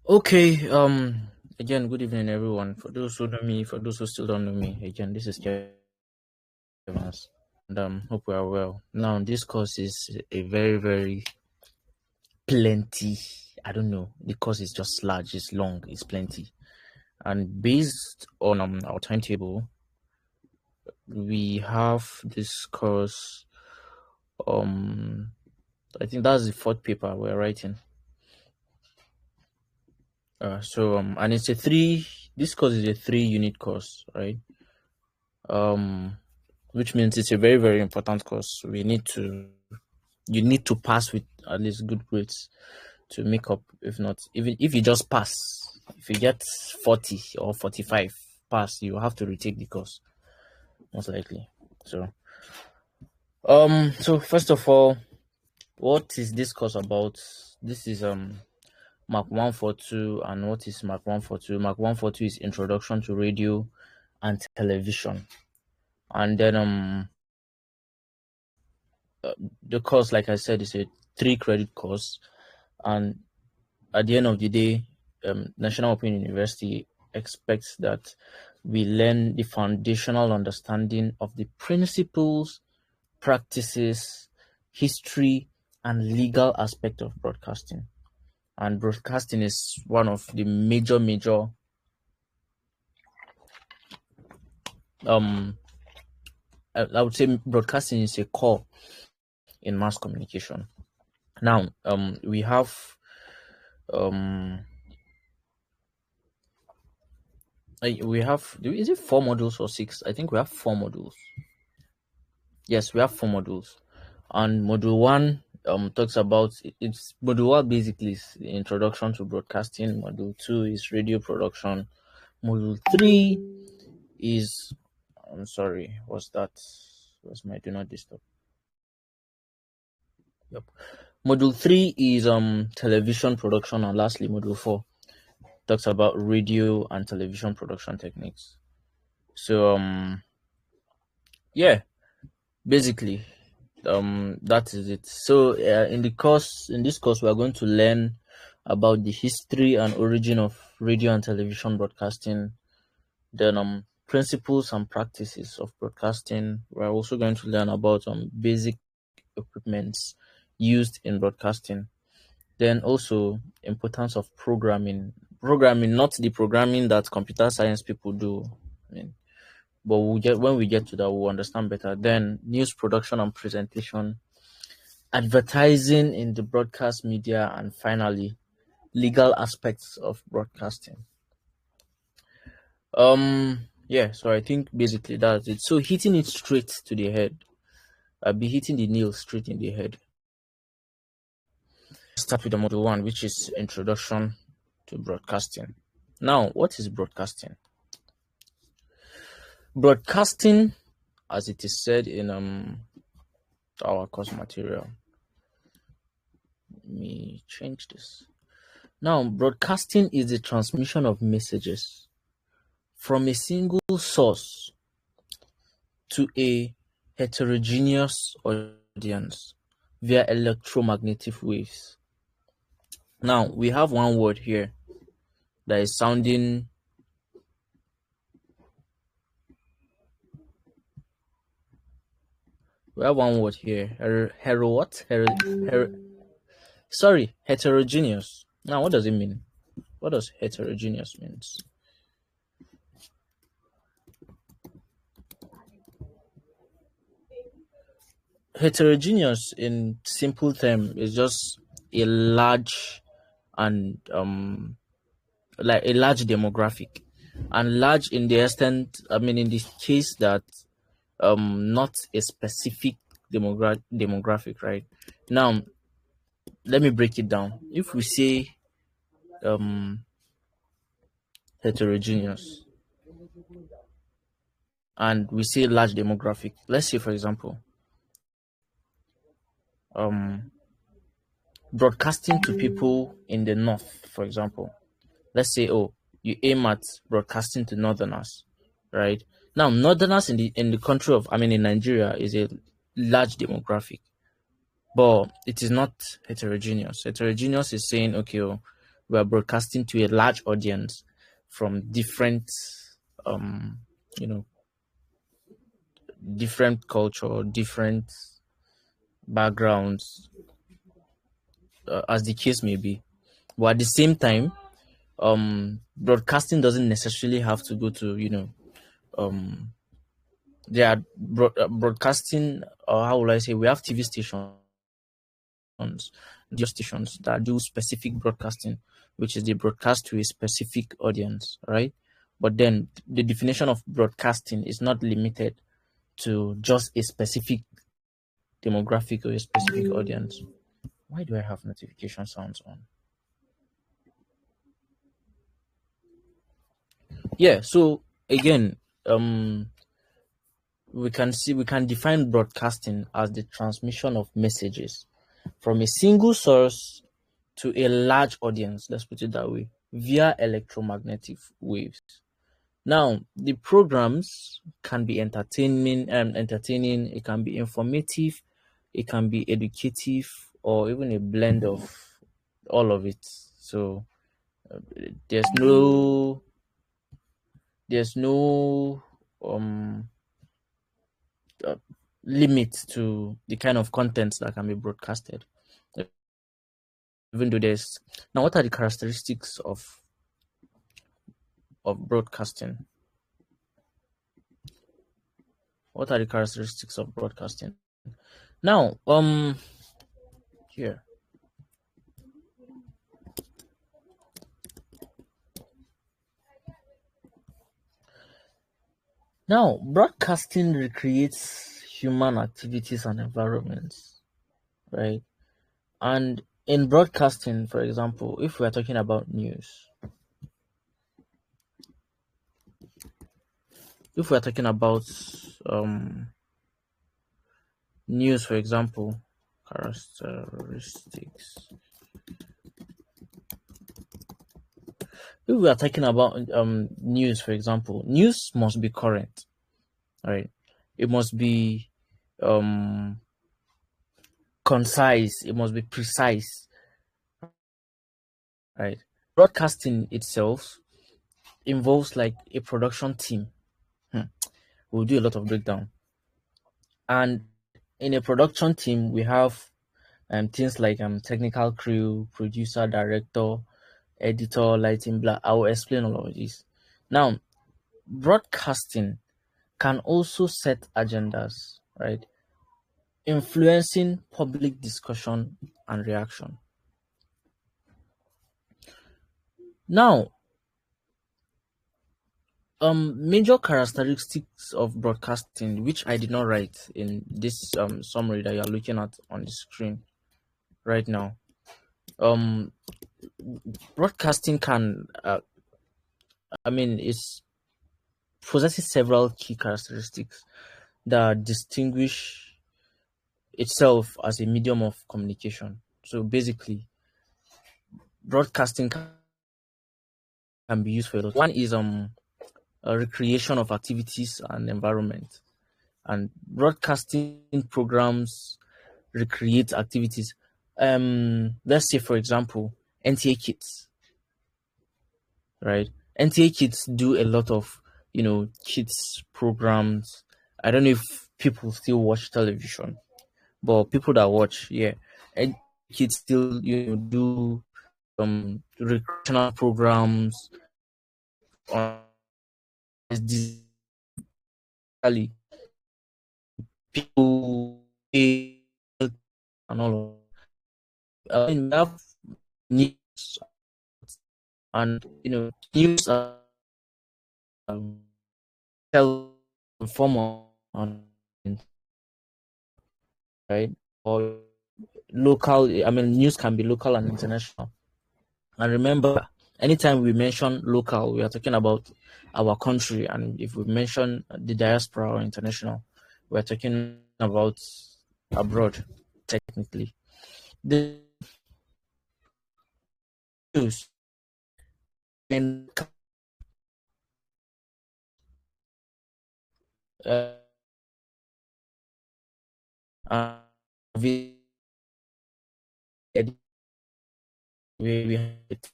Okay, again, good evening, everyone. For those who know me, for those who still don't know me, again, this is Kevin, and hope we are well. Now, this course is a very, very plenty. I don't know. The course is just large, it's long, it's plenty, and based on our timetable, we have this course. Um, I think that's the fourth paper we're writing. And it's a three. This course is a 3-unit course, right? Which means it's a very, very important course. You need to pass with at least good grades to make up. If not, even if you just pass, if you get 40 or 45 pass, you have to retake the course most likely. So first of all, what is this course about? This is Mark 142. And what is Mark 142? Mark 142 is Introduction to Radio and Television. And then the course, like I said, is a 3-credit course, and at the end of the day, National Open University expects that we learn the foundational understanding of the principles, practices, history, and legal aspect of broadcasting. And broadcasting is one of the major I would say broadcasting is a core in mass communication. Now, we have is it 4 modules or 6? I think we have 4 modules. Yes, we have 4 modules. And module 1 talks about it's module 1 basically is the introduction to broadcasting. Module 2 is radio production. Module 3 is what's that? What's my do not disturb? Yep. Module 3 is television production, and lastly module 4 talks about radio and television production techniques. So yeah, basically that is it. So in this course we are going to learn about the history and origin of radio and television broadcasting, then principles and practices of broadcasting. We're also going to learn about basic equipments used in broadcasting, then also importance of programming, not the programming that computer science people do, but when we get to that, we'll understand better. Then news production and presentation, advertising in the broadcast media, and finally legal aspects of broadcasting. So I think basically that's it. So hitting it straight to the head, I'll be hitting the nail straight in the head. Start with the module 1, which is introduction to broadcasting. Now, what is broadcasting? Broadcasting, as it is said in our course material. Let me change this. Now, broadcasting is the transmission of messages from a single source to a heterogeneous audience via electromagnetic waves. Now, we have one word here that is sounding we have one word here. Heterogeneous. Now, what does it mean? What does heterogeneous means? Heterogeneous, in simple term, is just a large and like a large demographic, and large in the extent, in the case that not a specific demographic, right? Now, let me break it down. If we say heterogeneous and we say large demographic, let's say for example broadcasting to people in the north, for example. Let's say you aim at broadcasting to northerners, right? Now, northerners in the country of in Nigeria is a large demographic, but it is not heterogeneous. Heterogeneous is saying, okay, we are broadcasting to a large audience from different, um, you know, different culture, different backgrounds, as the case may be. But at the same time, broadcasting doesn't necessarily have to go to, um, there are broadcasting, or how will I say, we have TV stations, radio stations that do specific broadcasting, which is they broadcast to a specific audience, right? But then the definition of broadcasting is not limited to just a specific demographic or a specific audience. Why do I have notification sounds on? Yeah, so again, we can define broadcasting as the transmission of messages from a single source to a large audience, let's put it that way, via electromagnetic waves. Now, the programs can be entertaining, it can be informative, it can be educative, or even a blend of all of it. So there's no there's no um uh, limit to the kind of content that can be broadcasted. Even though there's now, what are the characteristics of broadcasting? What are the characteristics of broadcasting? Now, here. Now, broadcasting recreates human activities and environments, right? And in broadcasting, for example, if we are talking about news, if we are talking about um, news, for example, characteristics. If we are talking about news, for example, news must be current, right? It must be um concise, it must be precise, right? Broadcasting itself involves like a production team. We'll do a lot of breakdown. And in a production team, we have things like technical crew, producer, director, editor, lighting, blah. I will explain all of this. Now, broadcasting can also set agendas, right? Influencing public discussion and reaction. Now, major characteristics of broadcasting, which I did not write in this summary that you are looking at on the screen right now. Um, broadcasting can, it possesses several key characteristics that distinguish itself as a medium of communication. So basically, broadcasting can be used for a lot. One is a recreation of activities and environment, and broadcasting programs recreate activities. Let's say, for example, NTA Kids, right? NTA Kids do a lot of kids programs. I don't know if people still watch television, but people that watch, yeah, and kids still do recreational programs on digitally. People pay and all of. I mean, we have news, and news tell inform on, right, or local. I mean, news can be local and international. And remember, anytime we mention local, we are talking about our country, and if we mention the diaspora or international, we are talking about abroad. Technically, the news and uh, we have it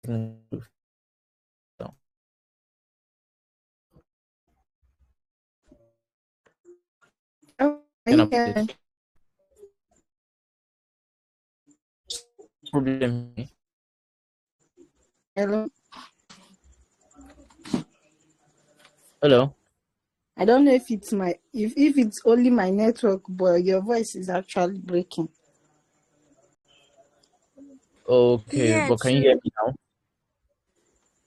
Oh, Talking about this problem. hello. Hello. I don't know if it's if it's only my network, but your voice is actually breaking. Okay, Yeah, but can you hear true. me now?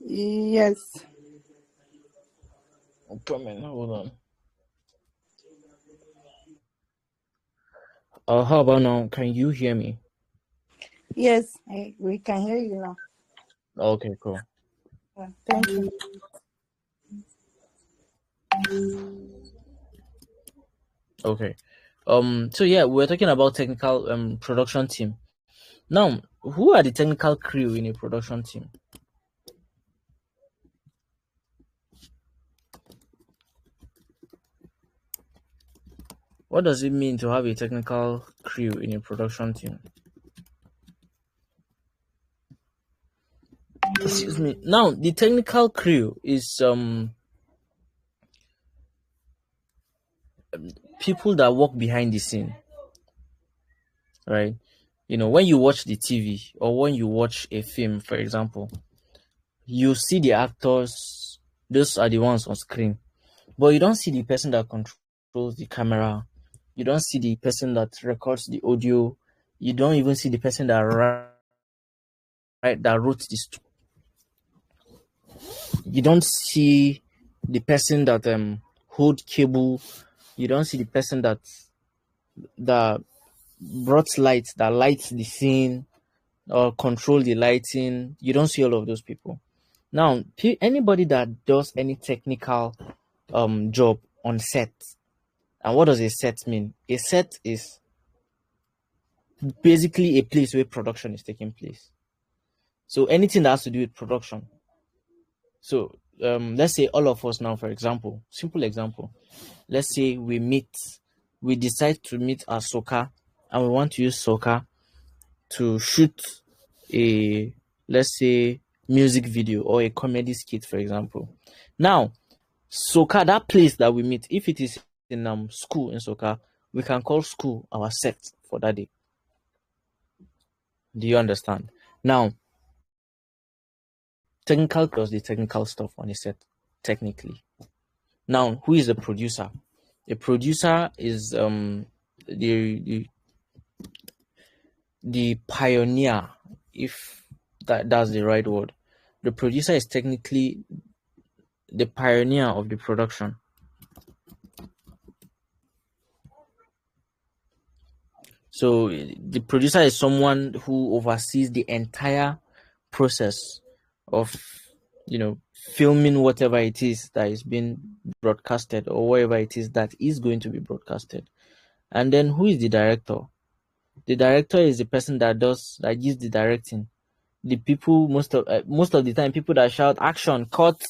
Yes. Comment. Hold on. How about now? Can you hear me? Yes, we can hear you now. Okay, cool. Yeah, thank you. Okay. So yeah, we're talking about technical production team. Now, who are the technical crew in a production team? What does it mean to have a technical crew in a production team? Excuse me. Now, the technical crew is people that work behind the scene, right? You know, when you watch the TV or when you watch a film, for example, you see the actors; those are the ones on screen, but you don't see the person that controls the camera. You don't see the person that records the audio. You don't even see the person that wrote the story. You don't see the person that hold cable. You don't see the person that brought light, that lights the scene or control the lighting. You don't see all of those people. Now, anybody that does any technical job on set, and what does a set mean? A set is basically a place where production is taking place. So anything that has to do with production. So let's say all of us now, for example, simple example. Let's say we decide to meet at soccer, and we want to use soccer to shoot a, let's say, music video or a comedy skit, for example. Now, soccer, that place that we meet, if it is in school in soccer, we can call school our set for that day. Do you understand? Now, technical does the technical stuff on a set, technically. Now, who is a producer? A producer is the the pioneer, if that's the right word. The producer is technically the pioneer of the production. So the producer is someone who oversees the entire process of, you know, filming whatever it is that is being broadcasted or whatever it is that is going to be broadcasted. And then who is the director? The director is the person that gives the directing. The people most of the time, people that shout action, cut,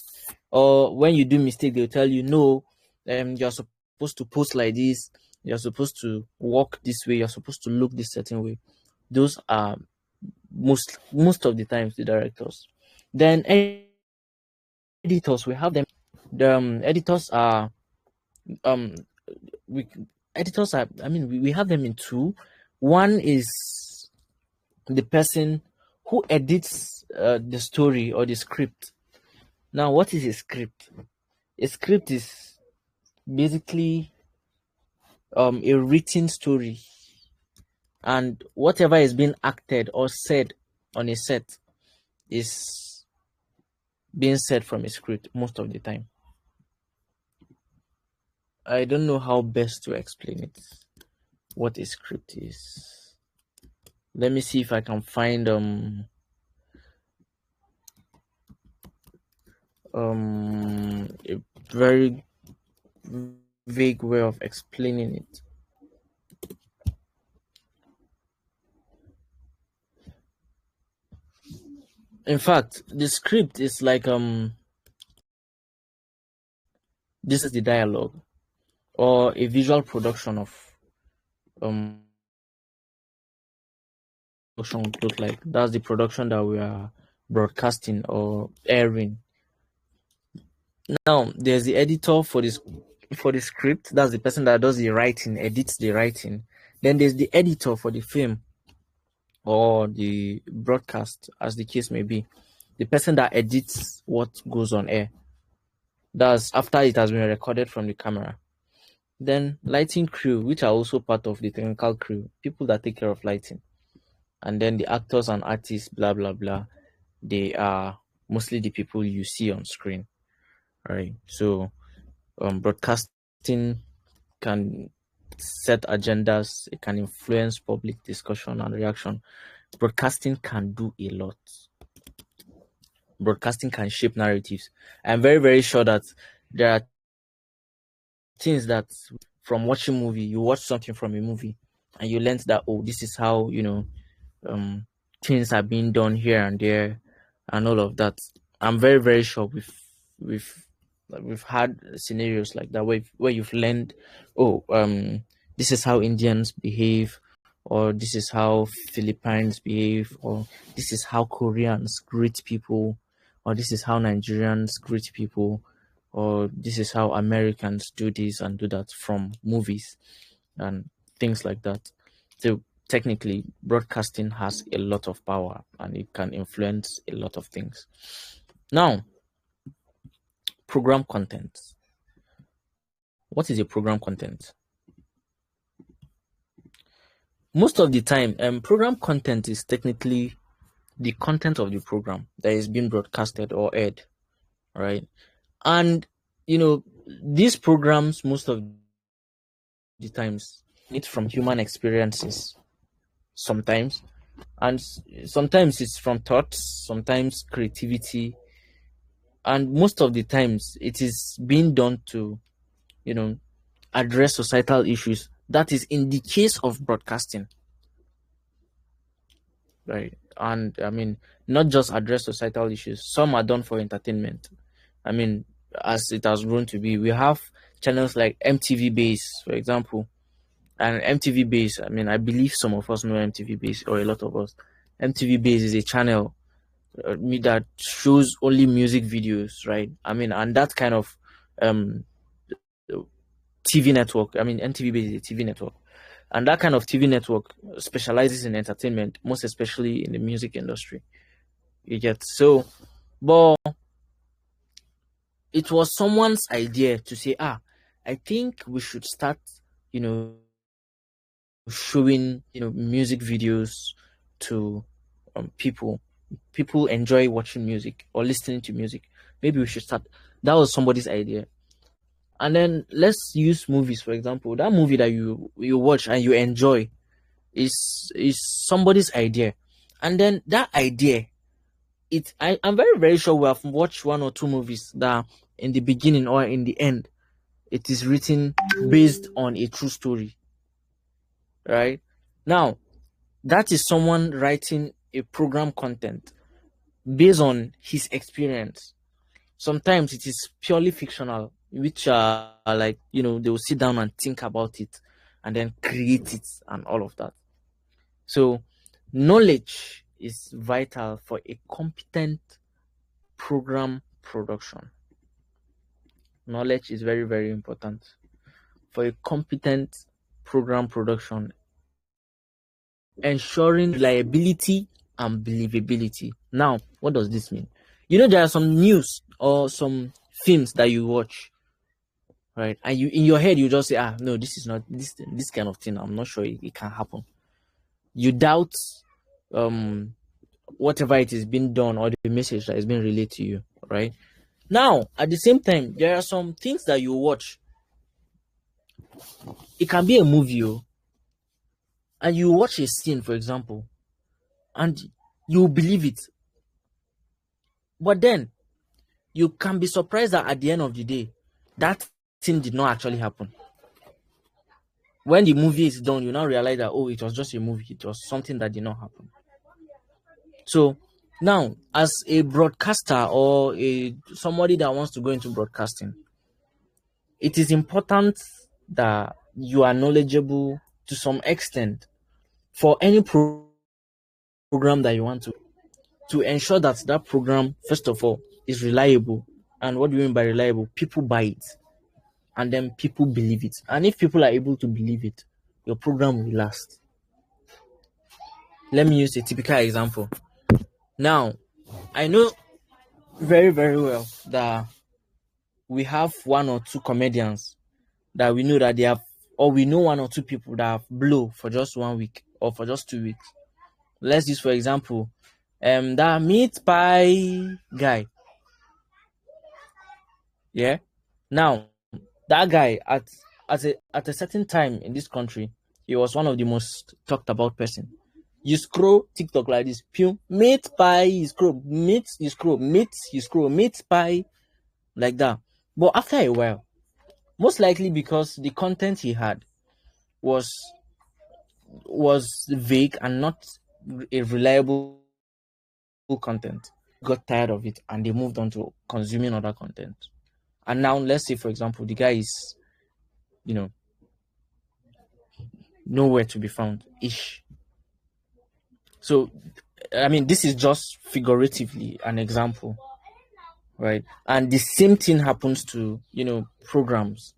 or when you do mistake, they'll tell you no, you're supposed to post like this, you're supposed to walk this way, you're supposed to look this certain way. Those are most of the times the directors. Then editors, we have them. The editors are um we editors are, I mean, we have them in two. One is the person who edits the story or the script. Now, what is a script? A script is basically a written story, and whatever is being acted or said on a set is being said from a script most of the time. I don't know how best to explain it, what a script is. Let me see if I can find a very vague way of explaining it. In fact, the script is like this is the dialogue or a visual production of production would look like. That's the production that we are broadcasting or airing. Now there's the editor for the script. That's the person that does the writing, edits the writing. Then there's the editor for the film or the broadcast, as the case may be. The person that edits what goes on air. That's after it has been recorded from the camera. Then lighting crew, which are also part of the technical crew, people that take care of lighting. And then the actors and artists, blah blah blah. They are mostly the people you see on screen. Right. So broadcasting can set agendas, it can influence public discussion and reaction. Broadcasting can do a lot. Broadcasting can shape narratives. I'm very, very sure that there are things that from watching movie, you watch something from a movie and you learn that, oh, this is how, um, things are being done here and there and all of that. I'm very, very sure we've we've had scenarios like that where you've learned, oh, this is how Indians behave, or this is how Philippines behave, or this is how Koreans greet people, or this is how Nigerians greet people, or this is how Americans do this and do that from movies and things like that. So technically, broadcasting has a lot of power and it can influence a lot of things. Now, program content. What is a program content? Most of the time, program content is technically the content of the program that is being broadcasted or aired, right? And these programs most of the times need from human experiences sometimes, and sometimes it's from thoughts, sometimes creativity, and most of the times it is being done to address societal issues. That is in the case of broadcasting, right? And I mean, not just address societal issues, some are done for entertainment. I mean, as it has grown to be, we have channels like MTV Base, for example. And MTV Base, I mean, I believe some of us know MTV Base, or a lot of us. MTV Base is a channel that shows only music videos, right? I mean, and that kind of um TV network. I mean, MTV Base is a TV network, and that kind of TV network specializes in entertainment, most especially in the music industry. You get so, but it was someone's idea to say, I think we should start, showing music videos to people. People enjoy watching music or listening to music. Maybe we should start. That was somebody's idea. And then let's use movies, for example. That movie that you watch and you enjoy is somebody's idea. And then that idea, I'm very, very sure we have watched one or two movies that in the beginning or in the end, it is written based on a true story. Right? Now, that is someone writing a program content based on his experience. Sometimes it is purely fictional, which are like, they will sit down and think about it and then create it and all of that. So, knowledge is vital for a competent program production. Knowledge is very, very important for a competent program production, ensuring reliability and believability. Now, what does this mean? There are some news or some films that you watch, right? And you in your head you just say, no, this is not this kind of thing. I'm not sure it can happen. You doubt whatever it is being done or the message that is being relayed to you, right? Now, at the same time, there are some things that you watch. It can be a movie, and you watch a scene, for example, and you believe it. But then you can be surprised that at the end of the day, that thing did not actually happen. When the movie is done, you now realize that, oh, it was just a movie. It was something that did not happen. So now, as a broadcaster or somebody that wants to go into broadcasting, it is important that you are knowledgeable to some extent for any program that you want to. to ensure that that program, first of all, is reliable. And what do you mean by reliable? People buy it, and then people believe it. And if people are able to believe it, your program will last. Let me use a typical example. Now, I know very, very well that we have one or two comedians that we know that they have, or we know one or two people that have blow for just 1 week or for just 2 weeks. Let's use, for example, that meat pie guy. Yeah. Now, that guy at a certain time in this country, he was one of the most talked about person. You scroll TikTok like this, pew, meat pie, you scroll, you scroll, meat pie, like that. But after a while, most likely because the content he had was vague and not a reliable content, got tired of it and they moved on to consuming other content. And now let's say, for example, the guy is, you know, nowhere to be found ish. So I mean, this is just figuratively an example, right? And the same thing happens to, programs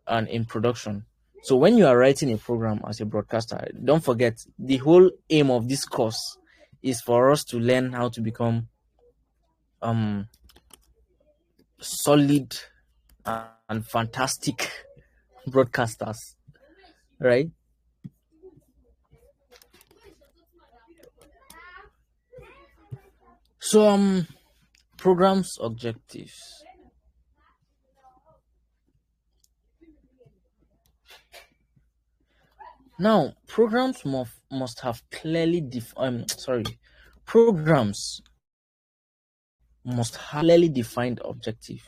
and in production. So when you are writing a program as a broadcaster, don't forget the whole aim of this course is for us to learn how to become solid and fantastic broadcasters, right? So programs objectives. Now, programs must have clearly programs must have clearly defined objective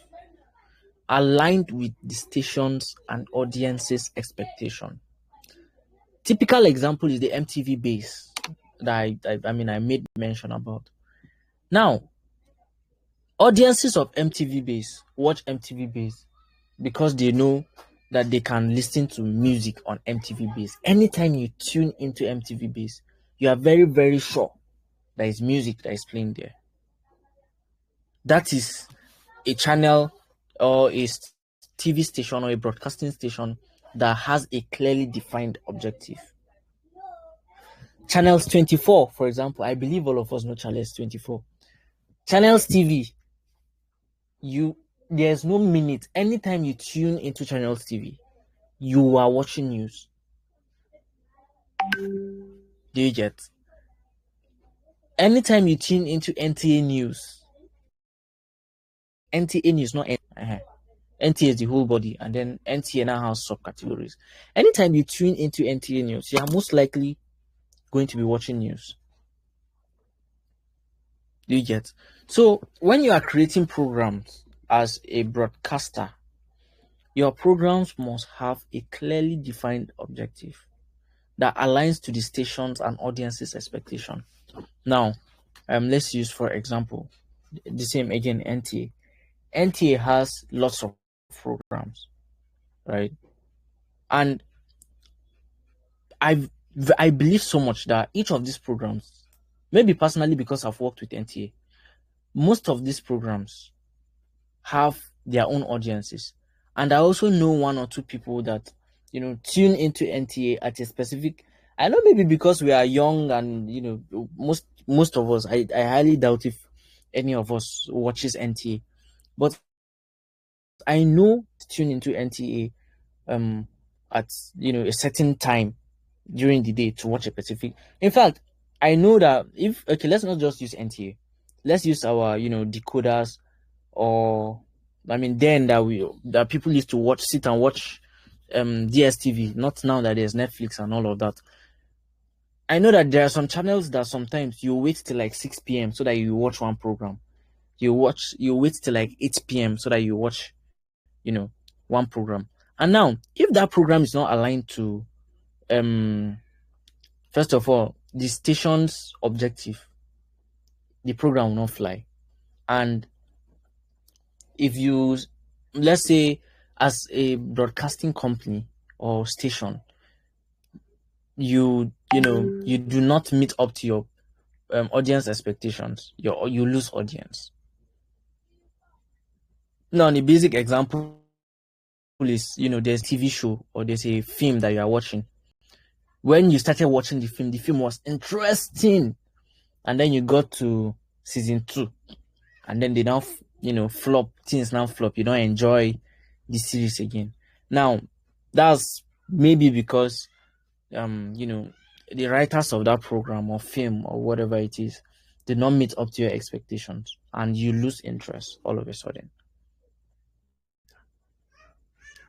aligned with the station's and audience's expectation. Typical example is the MTV base that I made mention about. Now, audiences of MTV base watch MTV base because they know that they can listen to music on MTV base. Anytime you tune into MTV base, you are very, very sure there is music that is playing there. That is a channel or a TV station or a broadcasting station that has a clearly defined objective. Channels 24, for example, I believe all of us know Channels 24. Channels TV, there's no minute. Anytime you tune into Channels TV, you are watching news. Do you get? Anytime you tune into NTA News, NTA News, not NTA is the whole body, and then NTA now has subcategories. Anytime you tune into NTA News, you are most likely going to be watching news. Do you get? So when you are creating programs as a broadcaster, your programs must have a clearly defined objective that aligns to the station's and audience's expectation. Now, let's use, for example, the same again, NTA. NTA has lots of programs, right? And I believe so much that each of these programs, maybe personally because I've worked with NTA, most of these programs have their own audiences. And I also know one or two people that, tune into NTA at a specific, I know maybe because we are young and, most of us, I highly doubt if any of us watches NTA. But I know tune into NTA at a certain time during the day to watch a specific. In fact, I know that let's not just use NTA. Let's use our decoders, or then that people used to sit and watch DSTV. Not now that there's Netflix and all of that. I know that there are some channels that sometimes you wait till like 6 p.m. so that you watch one program. You wait till like 8 p.m. so that you watch one program. And now, if that program is not aligned to first of all, the station's objective, the program will not fly. And if you, let's say, as a broadcasting company or station, you do not meet up to your audience expectations, you lose audience. Now, the basic example is, there's a TV show or there's a film that you are watching. When you started watching the film was interesting, and then you got to season 2, and then they now, flop. Things now flop. You don't enjoy the series again. Now, that's maybe because the writers of that program or film or whatever it is did not meet up to your expectations, and you lose interest all of a sudden.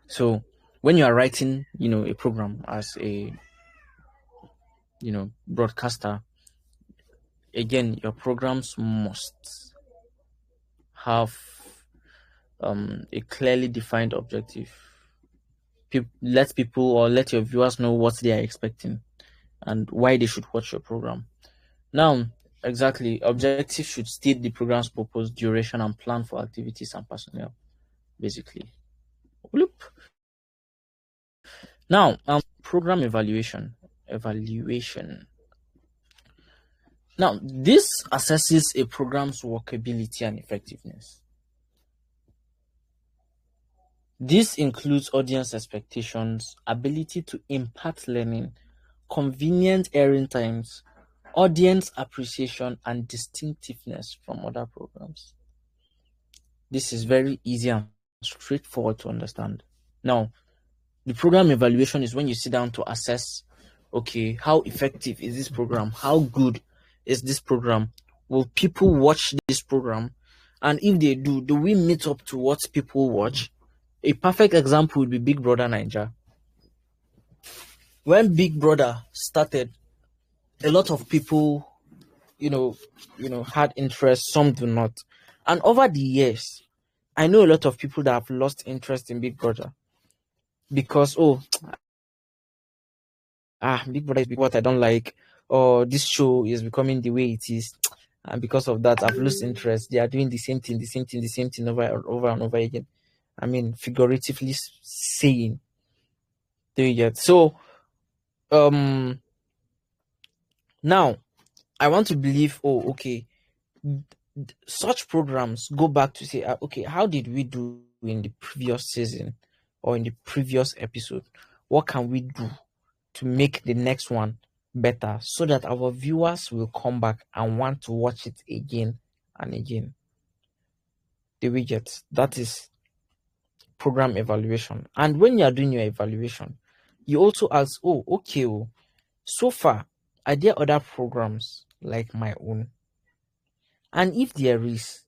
So when you are writing, a program as a broadcaster, again, your programs must have a clearly defined objective. Let people or let your viewers know what they are expecting and why they should watch your program. Now, exactly, objectives should state the program's purpose, duration, and plan for activities and personnel, basically. Bloop. Now, program evaluation. Now, this assesses a program's workability and effectiveness. This includes audience expectations, ability to impart learning, convenient airing times, audience appreciation, and distinctiveness from other programs. This is very easy and straightforward to understand. Now, the program evaluation is when you sit down to assess, okay, how effective is this program? How good is this program? Will people watch this program? And if they do we meet up to what people watch? A perfect example would be Big Brother Naija. When Big Brother started, a lot of people, had interest, some do not. And over the years, I know a lot of people that have lost interest in Big Brother because, Big Brother is what I don't like, or this show is becoming the way it is, and because of that, I've lost interest. They are doing the same thing over and over again. I mean, figuratively saying, do you get? So, now I want to believe, okay, such programs go back to say, okay, how did we do in the previous season or in the previous episode? What can we do to make the next one better so that our viewers will come back and want to watch it again and again? The widget, that is program evaluation. And when you are doing your evaluation, you also ask, okay, so far, are there other programs like my own? And if there is,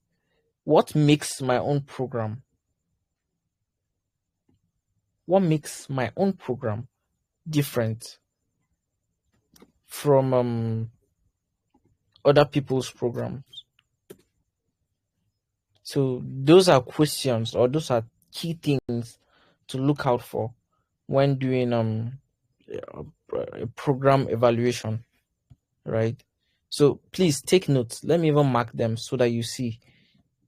what makes my own program different from other people's programs? So those are questions, or those are key things to look out for when doing a program evaluation, right? So please take notes. Let me even mark them so that you see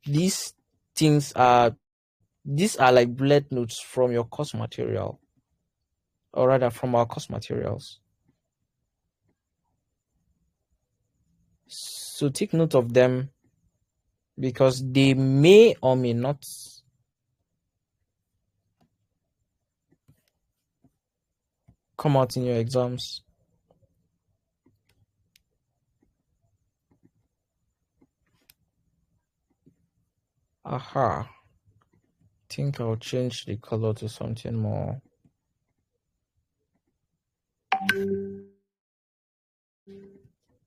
these things these are like bullet notes from your course material, or rather from our course materials. So take note of them because they may or may not come out in your exams. Aha. I think I'll change the color to something more.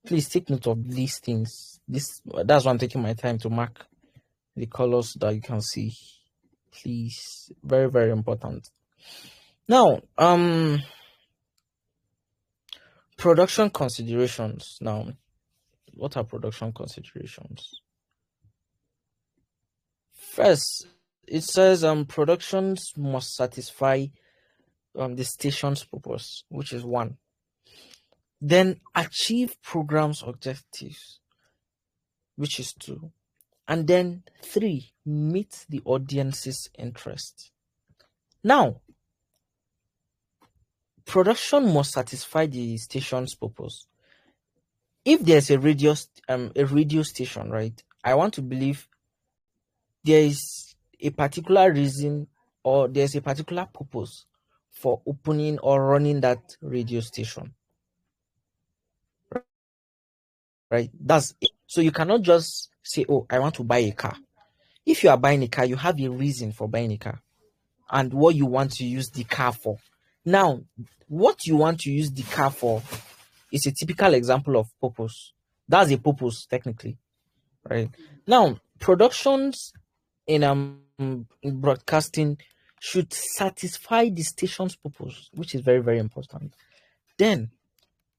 Please take note of these things. That's why I'm taking my time to mark the colors that you can see. Please, very, very important. Now, production considerations. Now, what are production considerations? First, it says productions must satisfy the station's purpose, which is 1. Then achieve program's objectives, which is 2. And then 3, meet the audience's interest. Now, production must satisfy the station's purpose. if there's a radio station, right? I want to believe there is a particular reason or there's a particular purpose for opening or running that radio station, right? That's it. So you cannot just say, oh, I want to buy a car. If you are buying a car, you have a reason for buying a car and what you want to use the car for. Now, what you want to use the car for is a typical example of purpose. That's a purpose, technically, right? Now, productions in broadcasting should satisfy the station's purpose, which is very, very important. Then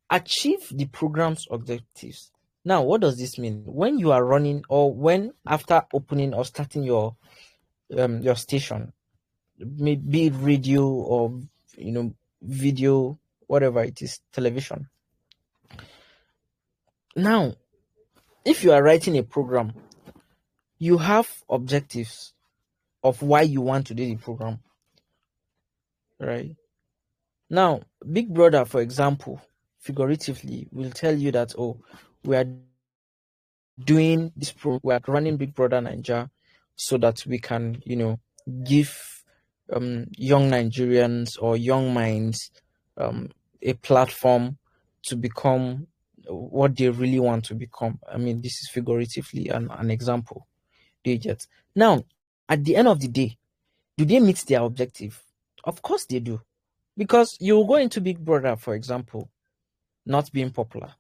achieve the program's objectives. Now, what does this mean? When you are running or when after opening or starting your station, maybe radio or video, whatever it is, television. Now, if you are writing a program, you have objectives of why you want to do the program, right? Now, Big Brother, for example, figuratively, will tell you that, oh, we are doing this program, we are running Big Brother Nigeria so that we can, give young Nigerians or young minds a platform to become what they really want to become. I mean, this is figuratively an example. Do you get? Now, at the end of the day, do they meet their objective? Of course they do. Because you go into Big Brother, for example, not being popular.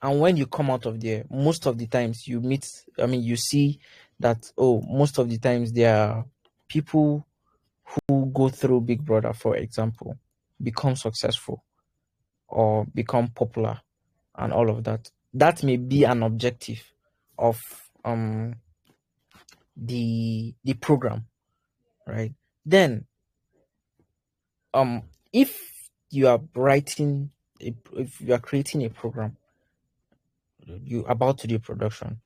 And when you come out of there, most of the times you see that, oh, most of the times there are people who go through Big Brother, for example, become successful or become popular and all of that. That may be an objective of the program, right? Then if you are if you are creating a program, you about to do production,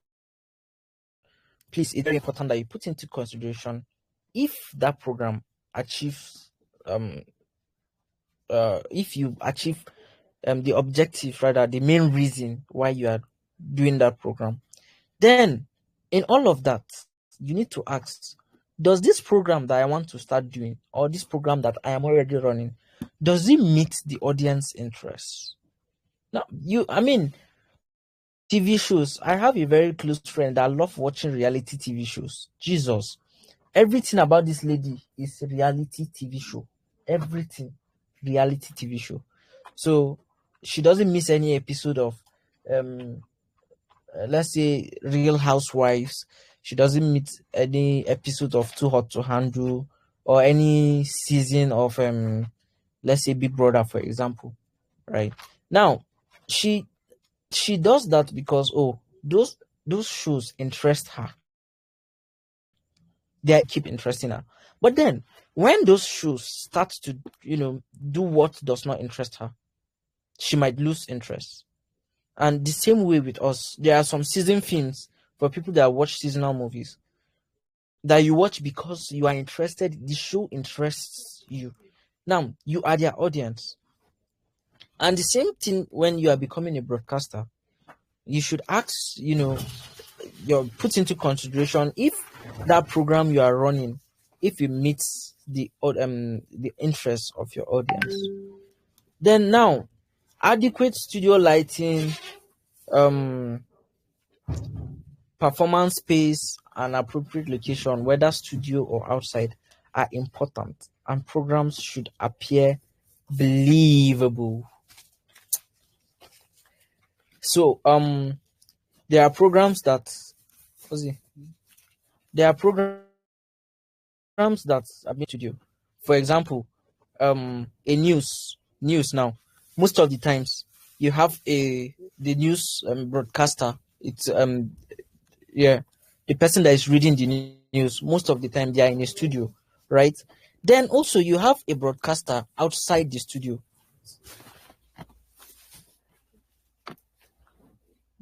please, it's very important that you put into consideration if that program achieves if you achieve the objective, rather the main reason why you are doing that program. Then in all of that, you need to ask, does this program that I want to start doing or this program that I am already running, does it meet the audience interests? Now, TV shows. I have a very close friend that love watching reality TV shows. Jesus. Everything about this lady is reality TV show. Everything. Reality TV show. So she doesn't miss any episode of let's say Real Housewives. She doesn't miss any episode of Too Hot to Handle or any season of let's say Big Brother, for example. Right? Now, she does that because, oh, those shows interest her. They keep interesting her. But then when those shows start to do what does not interest her, she might lose interest. And the same way with us, there are some season films for people that watch seasonal movies that you watch because you are interested. The show interests you. Now you are their audience. And the same thing when you are becoming a broadcaster, you should ask, you're put into consideration if that program you are running, if it meets the interests of your audience. Then now, adequate studio lighting, performance space, and appropriate location, whether studio or outside, are important, and programs should appear believable. So there are programs that there are programs that are being studio. For example, a news now. Most of the times you have the news broadcaster. It's the person that is reading the news. Most of the time they are in a studio, right? Then also you have a broadcaster outside the studio.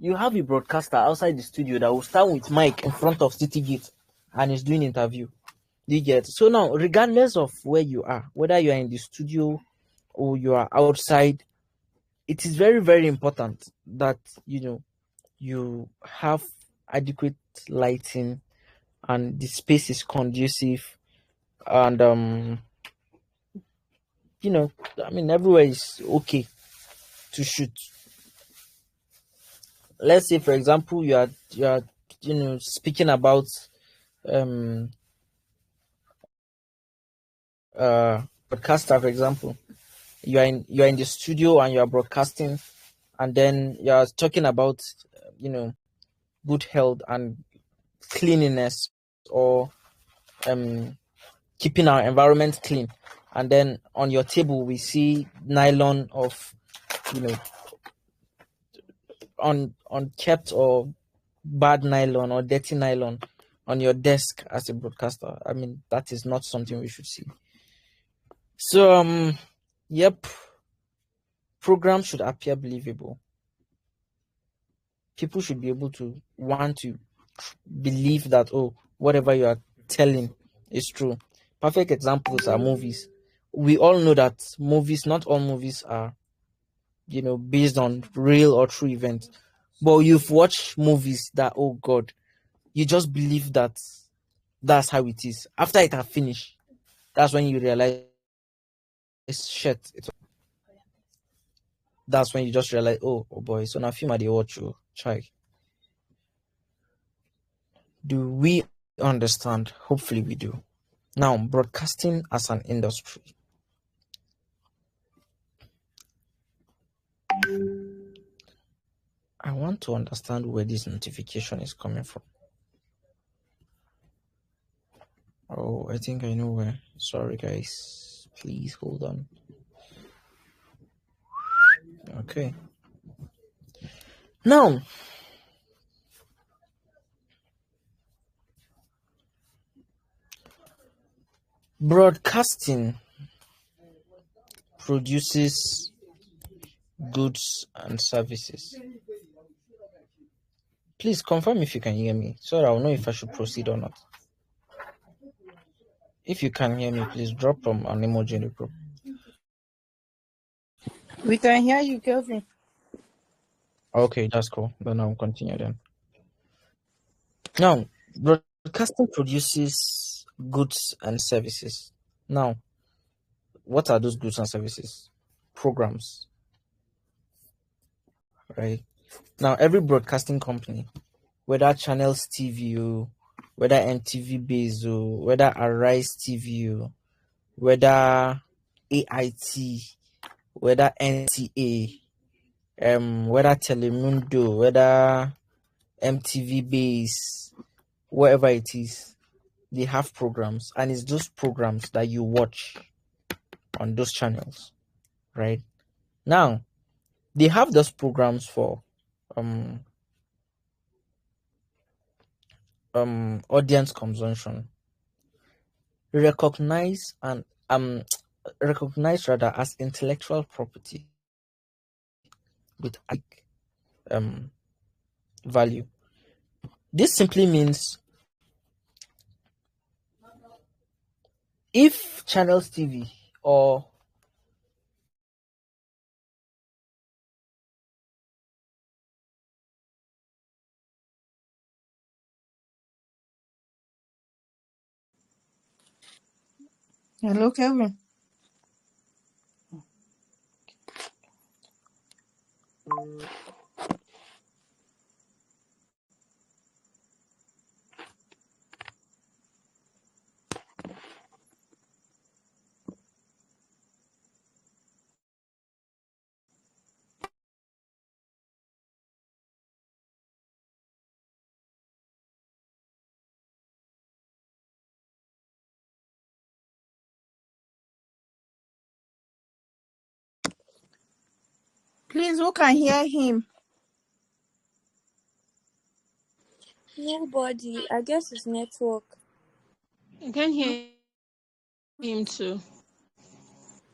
You have a broadcaster outside the studio that will stand with mic in front of city gate and is doing interview. Do you get? So now, regardless of where you are, whether you are in the studio or you are outside, it is very, very important that you have adequate lighting and the space is conducive, and everywhere is okay to shoot. Let's say, for example, you are speaking about um broadcaster, for example. You are in the studio and you are broadcasting, and then you are talking about you know good health and cleanliness, or um keeping our environment clean. And then on your table we see nylon of you know unkept or bad nylon or dirty nylon on your desk as a broadcaster. I mean, that is not something we should see. So yep, programs should appear believable. People should be able to want to believe that, oh, whatever you are telling is true. Perfect examples are movies. We all know that movies, not all movies are based on real or true events. But you've watched movies that, oh God, you just believe that that's how it is. After it have finished, that's when you realize, shit. That's when you just realize, oh boy, so now film they watch you. Try. Do we understand? Hopefully we do. Now, broadcasting as an industry. I want to understand where this notification is coming from. Oh, I think I know where. Sorry, guys. Please hold on. Okay. Now, broadcasting produces goods and services. Please confirm if you can hear me, so I'll know if I should proceed or not. If you can hear me, please drop an emoji in the group. We can hear you, Kelvin. Okay, that's cool. Then I'll continue then. Now, broadcasting produces goods and services. Now, what are those goods and services? Programs, right? Now, every broadcasting company, whether Channels TV, whether MTV Base, whether Arise TV, whether AIT, whether NTA, whether Telemundo, whether MTV Base, wherever it is, they have programs, and it's those programs that you watch on those channels, right? Now, they have those programs for um audience consumption, recognize and recognized rather as intellectual property with um value. This simply means if Channels TV or Hello, Kelvin. Please, who can hear him? Nobody. I guess it's network. I can hear him too.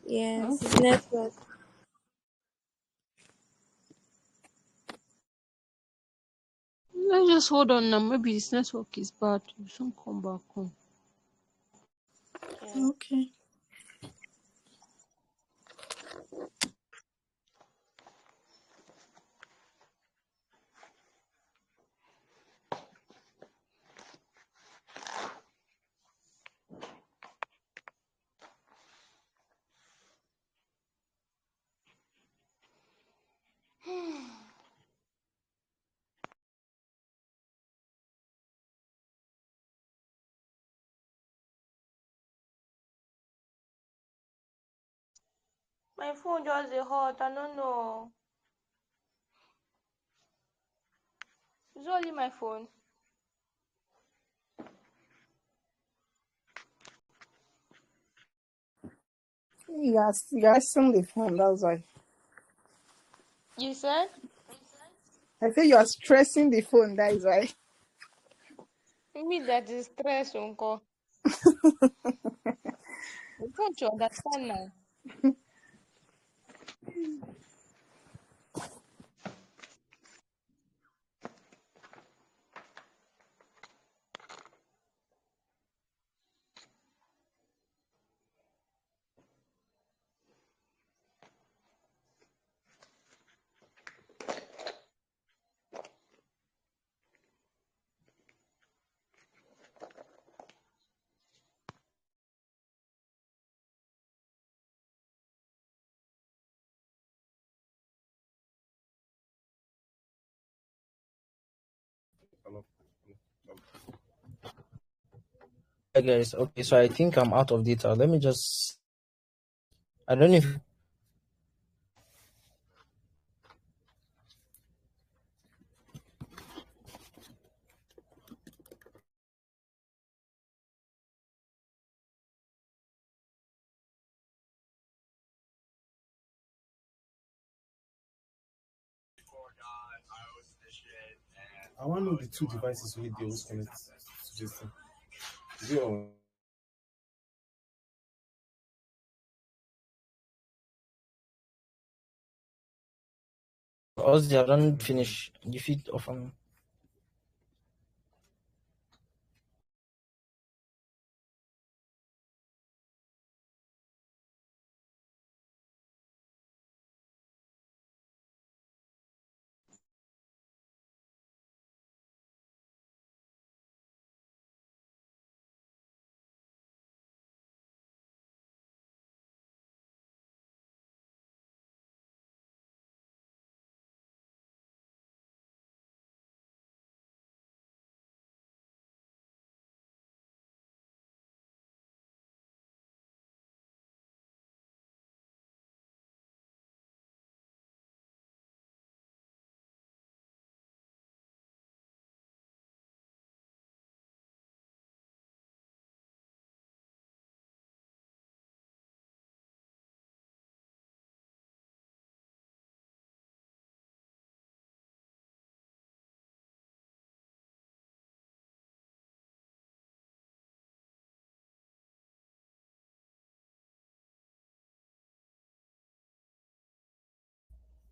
Yes, it's Okay. network. Let's just hold on now. Maybe his network is bad. We'll soon come back home. Okay. My phone just dey hot. I don't know. It's only my phone. You're stressing the phone, that's why. You said? I say you're stressing the phone, that is why. Me that is stress, uncle. The phone should understand now. Hi guys, okay, so I think I'm out of data. Let me just, I don't know if I want to know the two devices wey dey always connect to this thing. Is it on? Ozzy, I don't finish. You feed off on.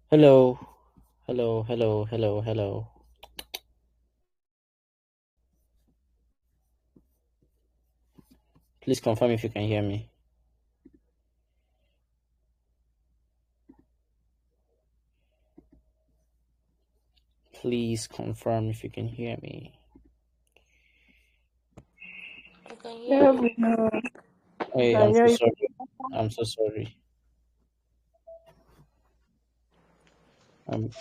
Hello, hello. Please confirm if you can hear me. Please confirm if you can hear me. I can hear Yeah, you. we know. We Hey, can I'm so hear you. sorry. I'm so sorry.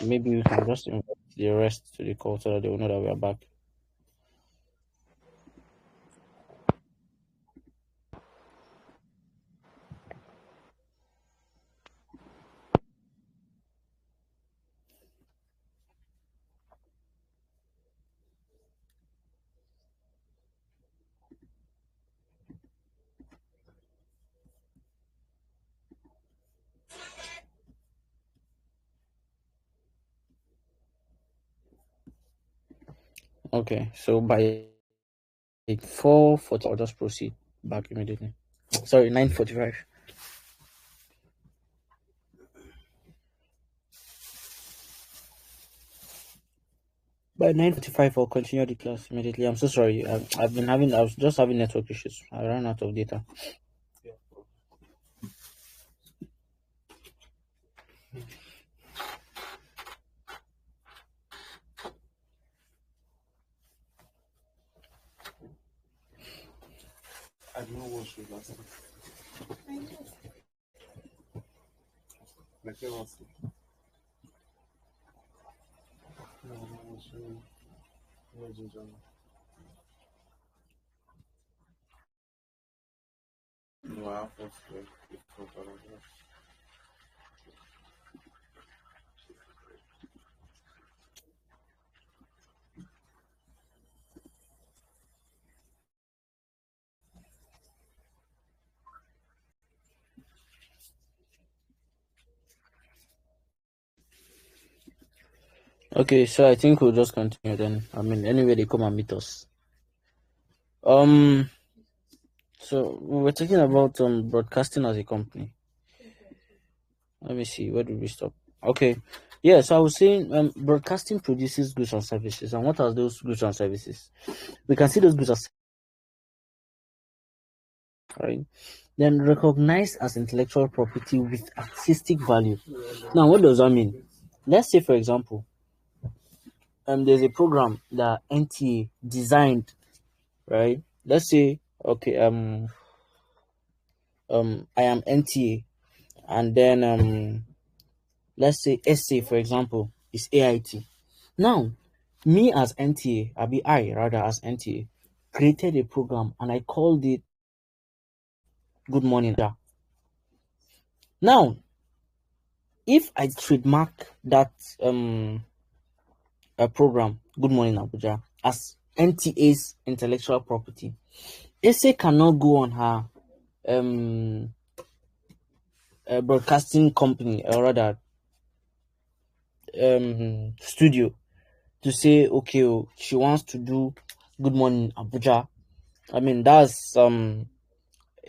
Maybe we can just invite the rest to the call so that they will know that we are back. Okay, so by 4:40, I'll just proceed back immediately. Sorry, 9:45. By 9:45, I'll continue the class immediately. I'm so sorry. I was just having network issues. I ran out of data. I don't know what show last time. Like I was saying. No, what show? What Ginger? No, I have to before paragraph. Okay, so I think we'll just continue then. I mean, anyway, they come and meet us. Um, so we were talking about broadcasting as a company. Let me see, where did we stop? Okay, yeah. So I was saying, broadcasting produces goods and services, and what are those goods and services? We can see those goods as right. Then recognized as intellectual property with artistic value. Now, what does that mean? Let's say, for example, there's a program that NTA designed, right? Let's say, okay, I am NTA, and then let's say SA, for example, is AIT. Now, me as NTA, I rather as NTA, created a program and I called it Good Morning. Now, if I trademark that program, Good Morning Abuja, as NTA's intellectual property, SA cannot go on her broadcasting company, or rather studio, to say, okay, oh, she wants to do Good Morning Abuja. I mean, that's a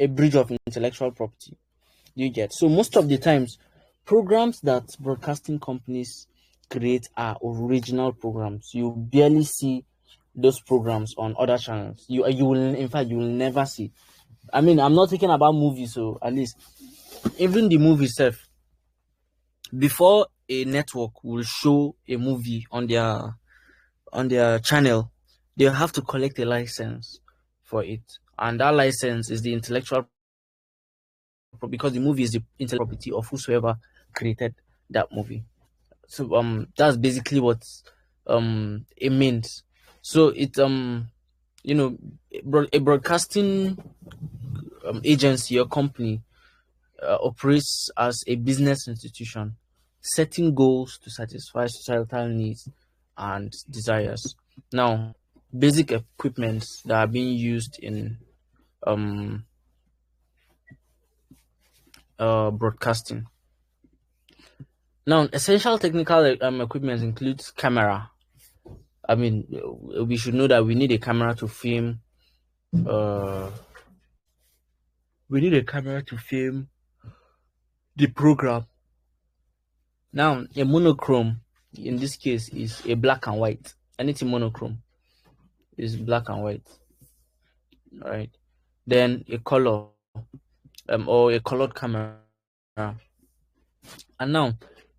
breach of intellectual property. You get? So most of the times, programs that broadcasting companies create are original programs. You barely see those programs on other channels. You will, in fact, you will never see. I mean, I'm not thinking about movies, so at least even the movie itself, before a network will show a movie on their channel, they have to collect a license for it, and that license is the intellectual, because the movie is the intellectual property of whosoever created that movie. So that's basically what it means. So it a broadcasting agency or company operates as a business institution, setting goals to satisfy societal needs and desires. Now, basic equipment that are being used in um broadcasting. Now, essential technical equipment includes camera. I mean, we should know that we need a camera to film. Uh, we need a camera to film the program. Now, a monochrome in this case is a black and white. Anything monochrome is black and white, right? Then a color, or a colored camera, and now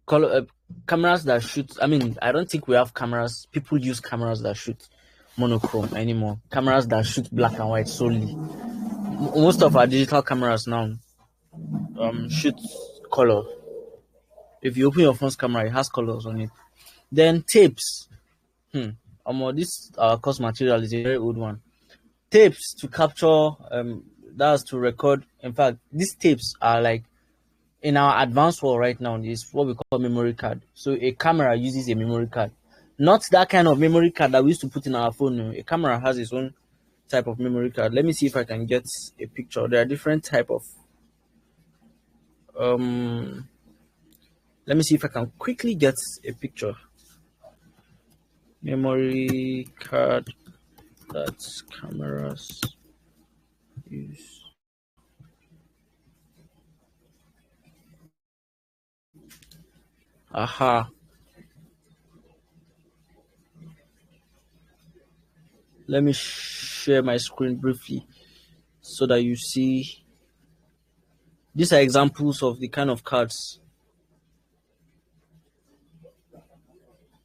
color cameras that shoot. I mean, I don't think we have cameras. People use cameras that shoot monochrome anymore. Cameras that shoot black and white solely. Most of our digital cameras now shoot color. If you open your phone's camera, it has colors on it. Then tapes. This course material is a very old one. Tapes to capture, that's to record. In fact, these tapes are like, in our advanced world right now, is what we call memory card. So a camera uses a memory card, not that kind of memory card that we used to put in our phone. No. A camera has its own type of memory card. Let me see if I can get a picture. There are different type of let me see if I can quickly get a picture. Memory card that cameras use. Aha. Let me share my screen briefly so that you see. These are examples of the kind of cards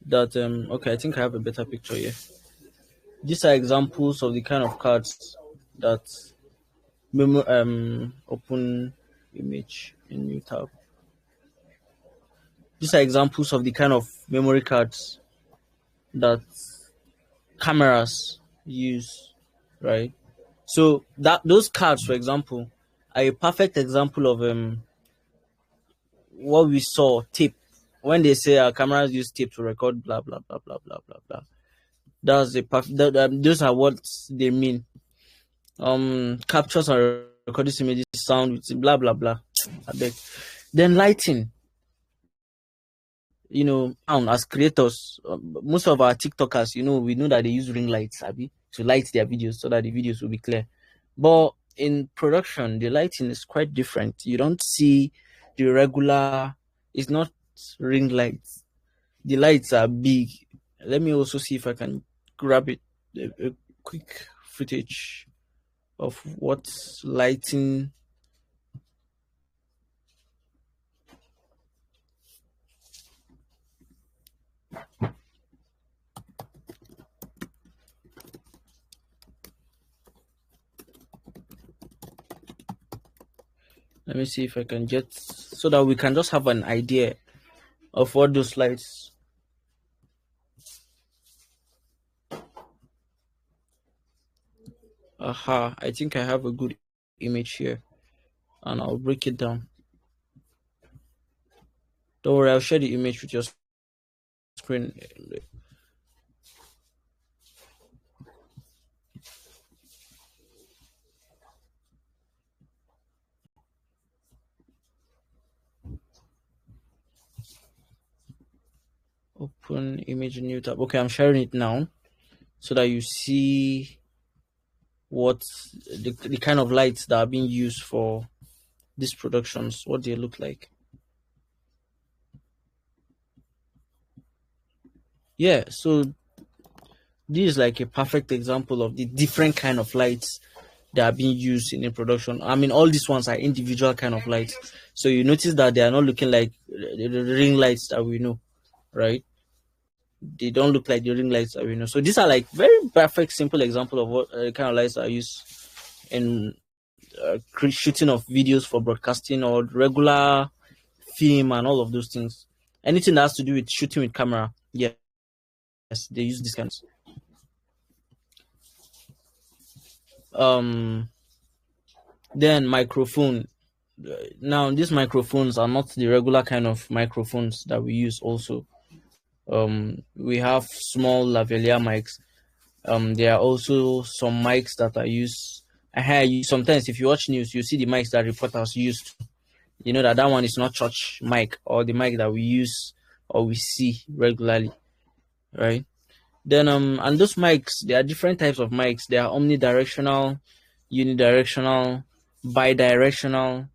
that okay, I think I have a better picture here. These are examples of the kind of cards that open image in new tab. These are examples of the kind of memory cards that cameras use, right? So that those cards, for example, are a perfect example of what we saw, tape. When they say cameras use tape to record blah blah blah blah blah blah blah, that's a perfect. Those are what they mean. Captures and records images, sound with blah blah blah. I beg. Then lighting as creators, most of our TikTokers, we know that they use ring lights, Abby, to light their videos so that the videos will be clear. But in production, the lighting is quite different. You don't see the regular, it's not ring lights. The lights are big. Let me also see if I can grab it, a quick footage of what lighting. Let me see if I can get, so that we can just have an idea of what those lights. Aha, I think I have a good image here, and I'll break it down. Don't worry, I'll share the image with your screen. Open image in new tab. Okay, I'm sharing it now so that you see what the kind of lights that are being used for these productions, what they look like. Yeah, so this is like a perfect example of the different kind of lights that are being used in a production. I mean, all these ones are individual kind of lights. So you notice that they are not looking like the ring lights that we know, right? They don't look like the ring lights that we know. So these are like very perfect, simple example of what kind of lights are used in shooting of videos for broadcasting or regular film and all of those things. Anything that has to do with shooting with camera, yes, they use these kinds. Then microphone. Now these microphones are not the regular kind of microphones that we use. Also, we have small lavalier mics. There are also some mics that are used. Sometimes if you watch news, you see the mics that reporters use. You know that one is not church mic or the mic that we use or we see regularly, right? Then and those mics, there are different types of mics. There are omnidirectional, unidirectional, bidirectional,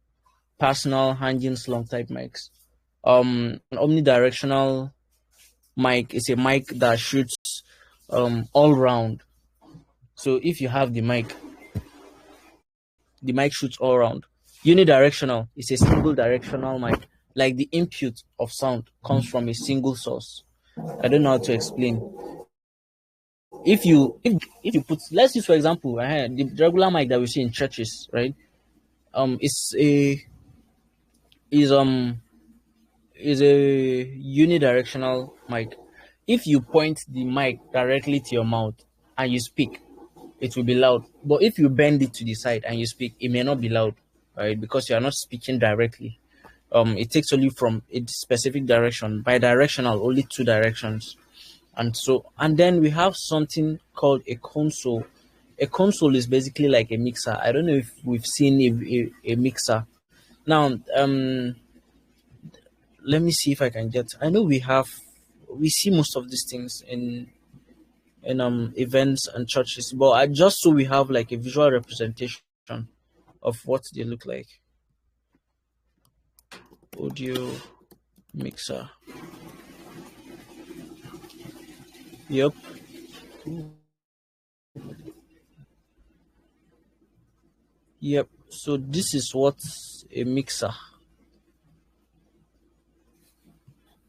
personal, hanging slung type mics. An omnidirectional mic is a mic that shoots all round. So if you have the mic shoots all around. Unidirectional is a single directional mic, like the input of sound comes from a single source. I don't know how to explain. If you put, let's use for example, the regular mic that we see in churches, right? It's a is is a unidirectional mic. If you point the mic directly to your mouth and you speak, it will be loud. But if you bend it to the side and you speak, it may not be loud, right? Because you are not speaking directly. It takes only from a specific direction. Bidirectional, only two directions. And then we have something called a console. A console is basically like a mixer. I don't know if we've seen a mixer. Now, let me see if I can get. I know we see most of these things in events and churches, but just so we have like a visual representation of what they look like. Audio mixer. Yep. Yep. So this is what a mixer.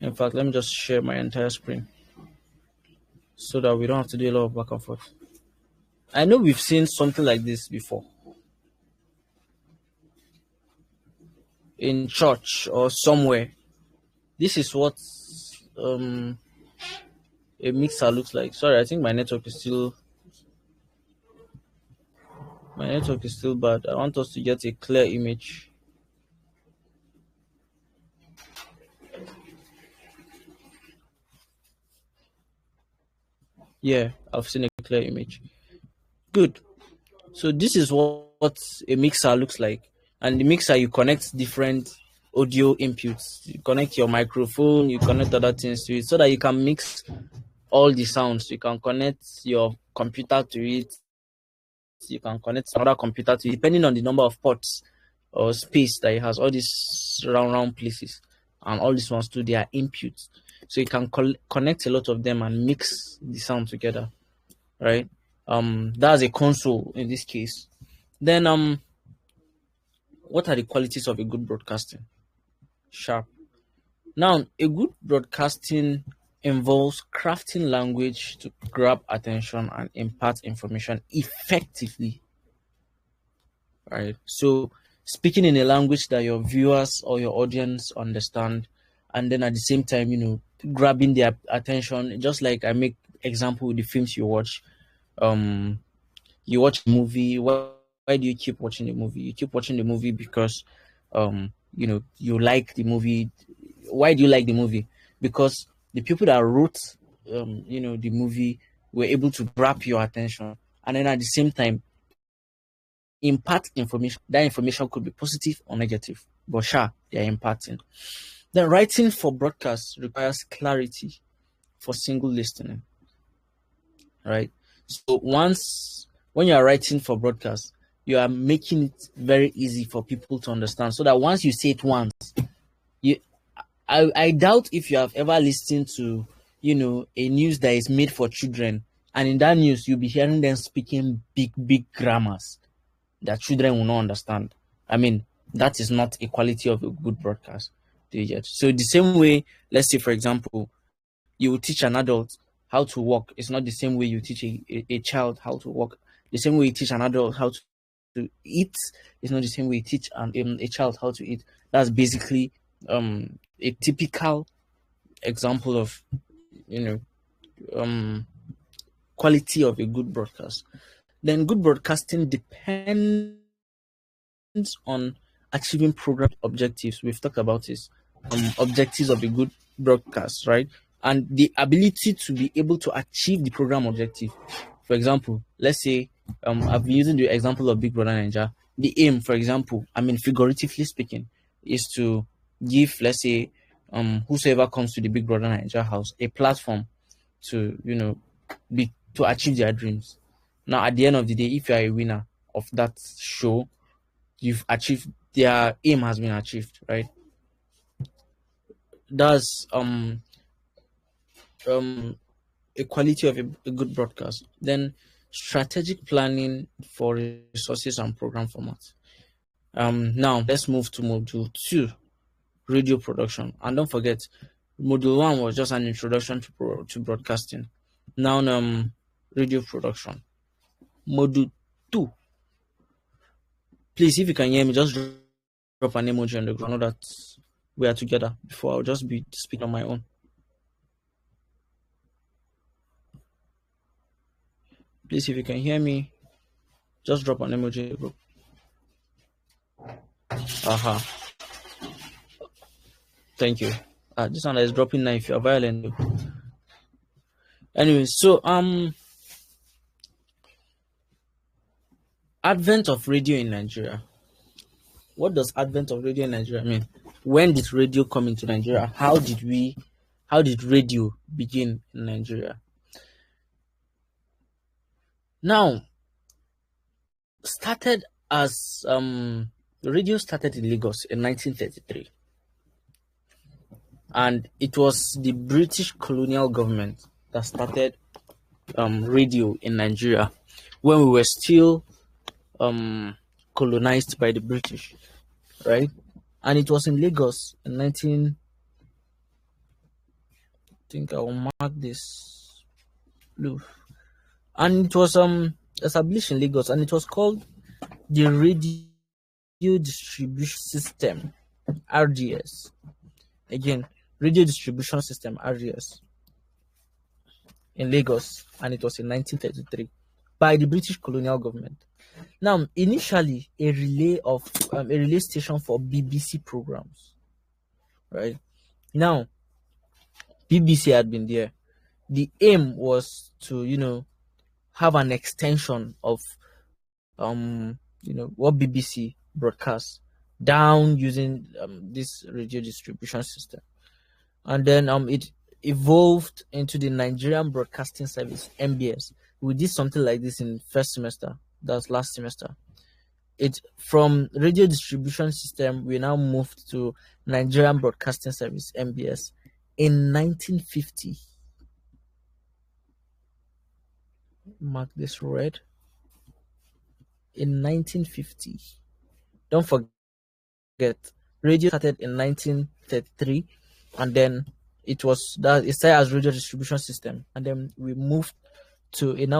In fact, let me just share my entire screen so that we don't have to do a lot of back and forth. I know we've seen something like this before in church or somewhere. This is what a mixer looks like. Sorry, I think my network is still bad. I want us to get a clear image. Yeah, I've seen a clear image. Good. So this is what a mixer looks like. And the mixer, you connect different audio inputs. You connect your microphone, you connect other things to it, so that you can mix all the sounds. You can connect your computer to it. You can connect another computer to it, depending on the number of ports or space that it has. All these round places, and all these ones too, they are inputs. So you can connect a lot of them and mix the sound together, right? That's a console in this case. Then what are the qualities of a good broadcasting? Sharp. Now, a good broadcasting involves crafting language to grab attention and impart information effectively, right? So, speaking in a language that your viewers or your audience understand, and then at the same time, grabbing their attention. Just like I make example with the films you watch. You watch a movie. Why do you keep watching the movie? You keep watching the movie because, you like the movie. Why do you like the movie? Because the people that wrote, the movie were able to grab your attention, and then at the same time impart information. That information could be positive or negative, but sure, they are imparting. Then writing for broadcast requires clarity for single listening, right? So when you are writing for broadcast, you are making it very easy for people to understand, so that once you say it once, you I doubt if you have ever listened to a news that is made for children, and in that news you'll be hearing them speaking big grammars that children will not understand. I mean, that is not a quality of a good broadcast. Do you get? So the same way, let's say for example, you will teach an adult how to walk. It's not the same way you teach a child how to walk. The same way you teach an adult how to eat is not the same way you teach a child how to eat. That's basically a typical example of you know quality of a good broadcast. Then good broadcasting depends on achieving program objectives. We've talked about this, objectives of a good broadcast, right? And the ability to be able to achieve the program objective. For example, let's say I've been using the example of Big Brother Ninja. The aim, for example, I mean figuratively speaking, is to give, let's say, whosoever comes to the Big Brother Ninja house a platform to to achieve their dreams. Now, at the end of the day, if you are a winner of that show, you've achieved, their aim has been achieved, right? That's a quality of a good broadcast. Then strategic planning for resources and program formats. Now let's move to module 2, radio production. And don't forget, module 1 was just an introduction to broadcasting. Now radio production. Module 2. Please, if you can hear me, just drop an emoji on the ground. I know that we are together. Before I'll just be speaking on my own. Please, if you can hear me, just drop an emoji in the group. Thank you. This one is dropping now if you're violent. Anyway, so advent of radio in Nigeria. What does advent of radio in Nigeria mean? When did radio come into Nigeria? How did radio begin in Nigeria? Now, started as radio started in Lagos in 1933, and it was the British colonial government that started radio in Nigeria when we were still colonized by the British, right? And it was in Lagos in 19. I think I will mark this blue. And it was established in Lagos, and it was called the Radio Distribution System, RDS. Again, Radio Distribution System, RDS, in Lagos, and it was in 1933 by the British colonial government. Now, initially a relay station for BBC programs, right? Now, BBC had been there. The aim was to have an extension of what BBC broadcasts, down using this radio distribution system. And then it evolved into the Nigerian Broadcasting Service (NBS). We did something like this in first semester. That's last semester. It from radio distribution system we now moved to Nigerian Broadcasting Service (NBS) in 1950. Mark this red. In 1950. Don't forget, radio started in 1933, and then it started as radio distribution system, and then we moved to it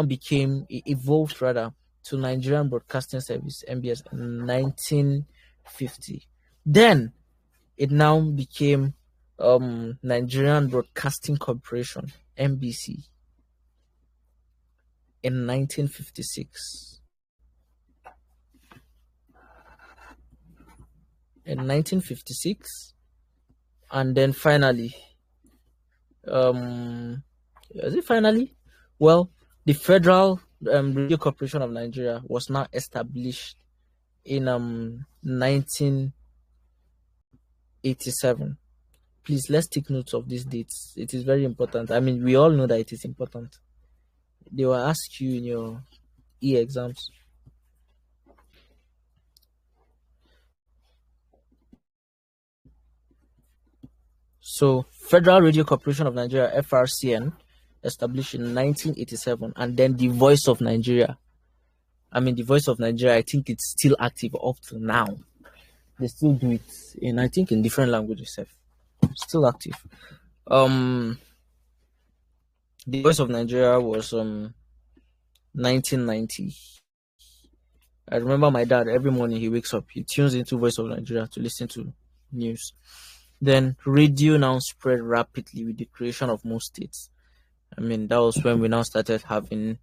evolved rather to Nigerian Broadcasting Service (NBS) in 1950. Then it now became Nigerian Broadcasting Corporation (NBC) in 1956. In 1956, and then finally, is it finally? Well, the Federal Radio Corporation of Nigeria was now established in 1987. Please, let's take notes of these dates. It is very important. I mean, we all know that it is important. They will ask you in your exams. So, Federal Radio Corporation of Nigeria (FRCN), established in 1987, and then the Voice of Nigeria. I mean, the Voice of Nigeria, I think it's still active up to now. They still do it I think in different languages. Still active. The Voice of Nigeria was 1990. I remember my dad, every morning he wakes up, he tunes into Voice of Nigeria to listen to news. Then radio now spread rapidly with the creation of most states. I mean, that was when we now started having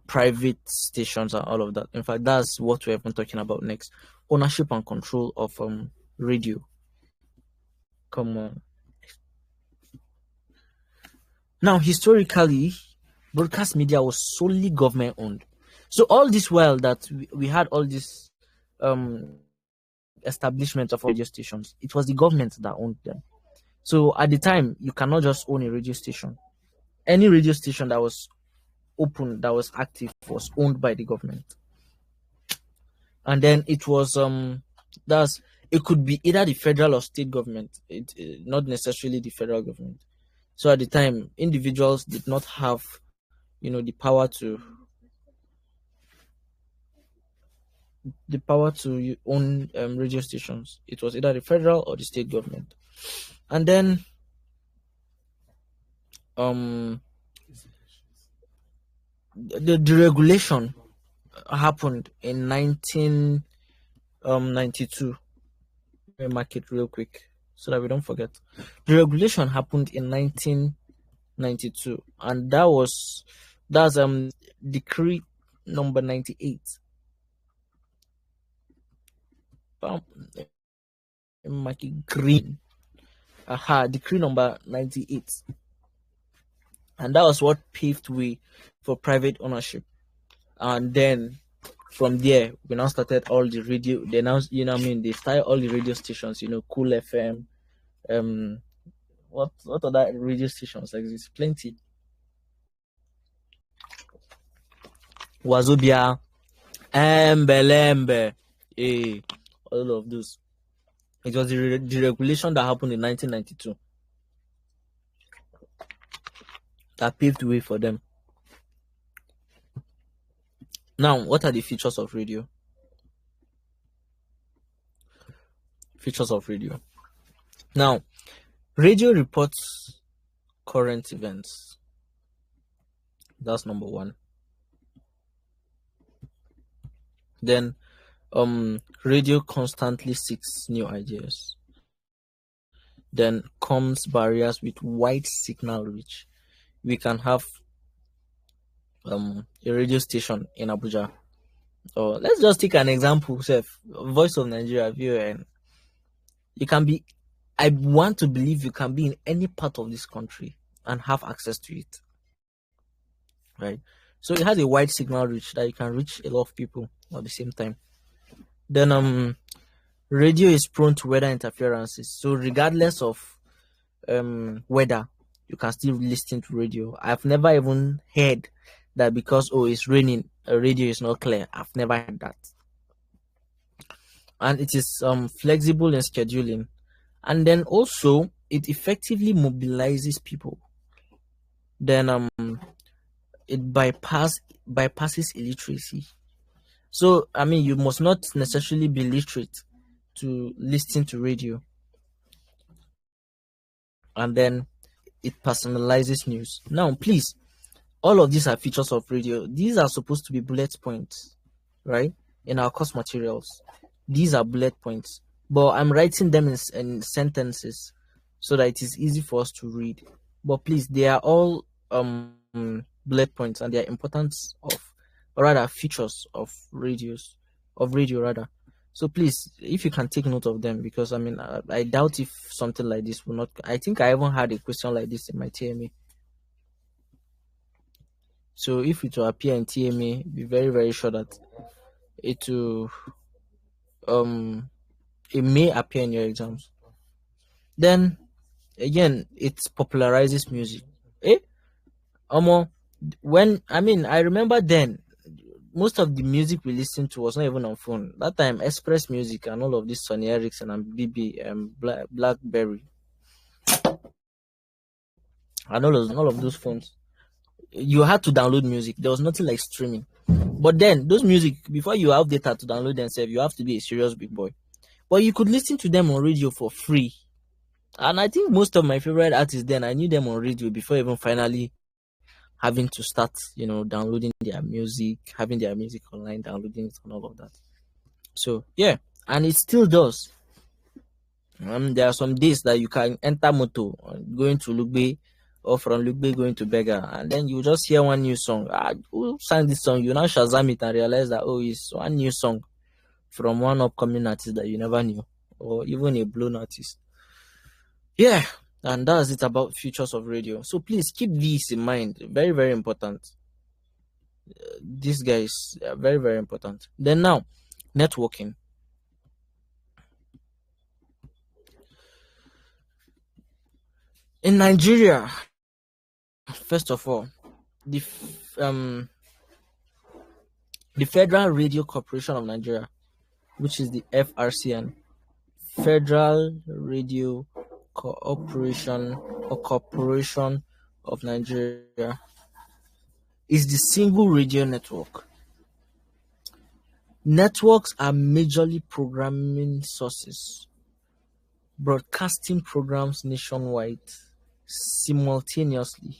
private stations and all of that. In fact, that's what we're even talking about next. Ownership and control of radio. Come on. Now, historically, broadcast media was solely government owned. So all this while that we had all this establishment of radio stations, it was the government that owned them. So at the time, you cannot just own a radio station. Any radio station that was open, that was active, was owned by the government. And then it was it could be either the federal or state government, not necessarily the federal government. So at the time, individuals did not have the power to own radio stations. It was either the federal or the state government. And then the deregulation happened in 1992. Let me mark it real quick so that we don't forget. The regulation happened in 1992, and that's decree number 98. Mark it green. Decree number 98. And that was what paved way for private ownership. And then from there, we now started all the radio. They now, they started all the radio stations, Cool FM. What other radio stations exist? Plenty. Wazobia, Embelembe, all of those. It was the deregulation that happened in 1992 that paved the way for them. Now, what are the features of radio? Features of radio. Now, radio reports current events. That's number one. Then, radio constantly seeks new ideas. Then comes barriers with wide signal reach. We can have a radio station in Abuja. Or let's just take an example, Voice of Nigeria, VON. I want to believe you can be in any part of this country and have access to it. Right? So it has a wide signal reach that you can reach a lot of people at the same time. Then radio is prone to weather interferences. So regardless of weather, you can still listen to radio. I've never even heard that because it's raining, a radio is not clear. I've never heard that. And it is flexible in scheduling, and then also it effectively mobilizes people. Then it bypasses illiteracy. So I mean, you must not necessarily be literate to listen to radio. And then it personalizes news. Now, please, all of these are features of radio. These are supposed to be bullet points, right? In our course materials, these are bullet points, but I'm writing them in sentences so that it is easy for us to read. But please, they are all bullet points, and they are importance of, or rather, features of radio rather. So please, if you can take note of them, because I mean, I doubt if something like this will not. I think I even had a question like this in my TMA. So if it will appear in TMA, be very, very sure that it will it may appear in your exams. Then again, it popularizes music. When I remember then, most of the music we listened to was not even on phone. That time, Express Music and all of this Sony Ericsson and BB Blackberry and all of those phones, you had to download music. There was nothing like streaming. But then those music, before you have data to download themselves, you have to be a serious big boy. But you could listen to them on radio for free. And I think most of my favorite artists then, I knew them on radio before even finally having to start, downloading their music, having their music online, downloading it and all of that. So yeah, and it still does. There are some days that you can enter moto going to Lugbe, or from Lugbe going to Bega, and then you just hear one new song. Who sang this song? You now Shazam it and realize that it's one new song from one upcoming artist that you never knew, or even a blown artist. Yeah, and that's it about features of radio. So please keep these in mind. Very, very important. These guys are very, very important. Then now, networking. In Nigeria, first of all, the Federal Radio Corporation of Nigeria, which is the FRCN, Federal Radio Corporation of Nigeria, is the single radio network. Networks are majorly programming sources, broadcasting programs nationwide simultaneously.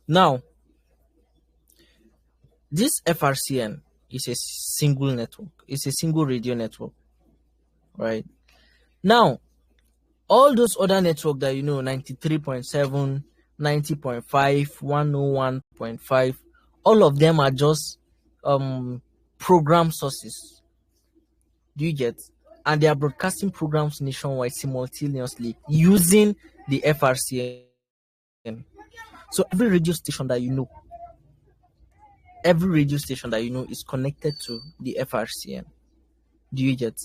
Now, this FRCN is a single network. It's a single radio network, right? Now, all those other networks that 93.7, 90.5, 101.5, all of them are just program sources. Do you get? And they are broadcasting programs nationwide simultaneously using the FRCN. So every radio station that is connected to the FRCN. Do you get?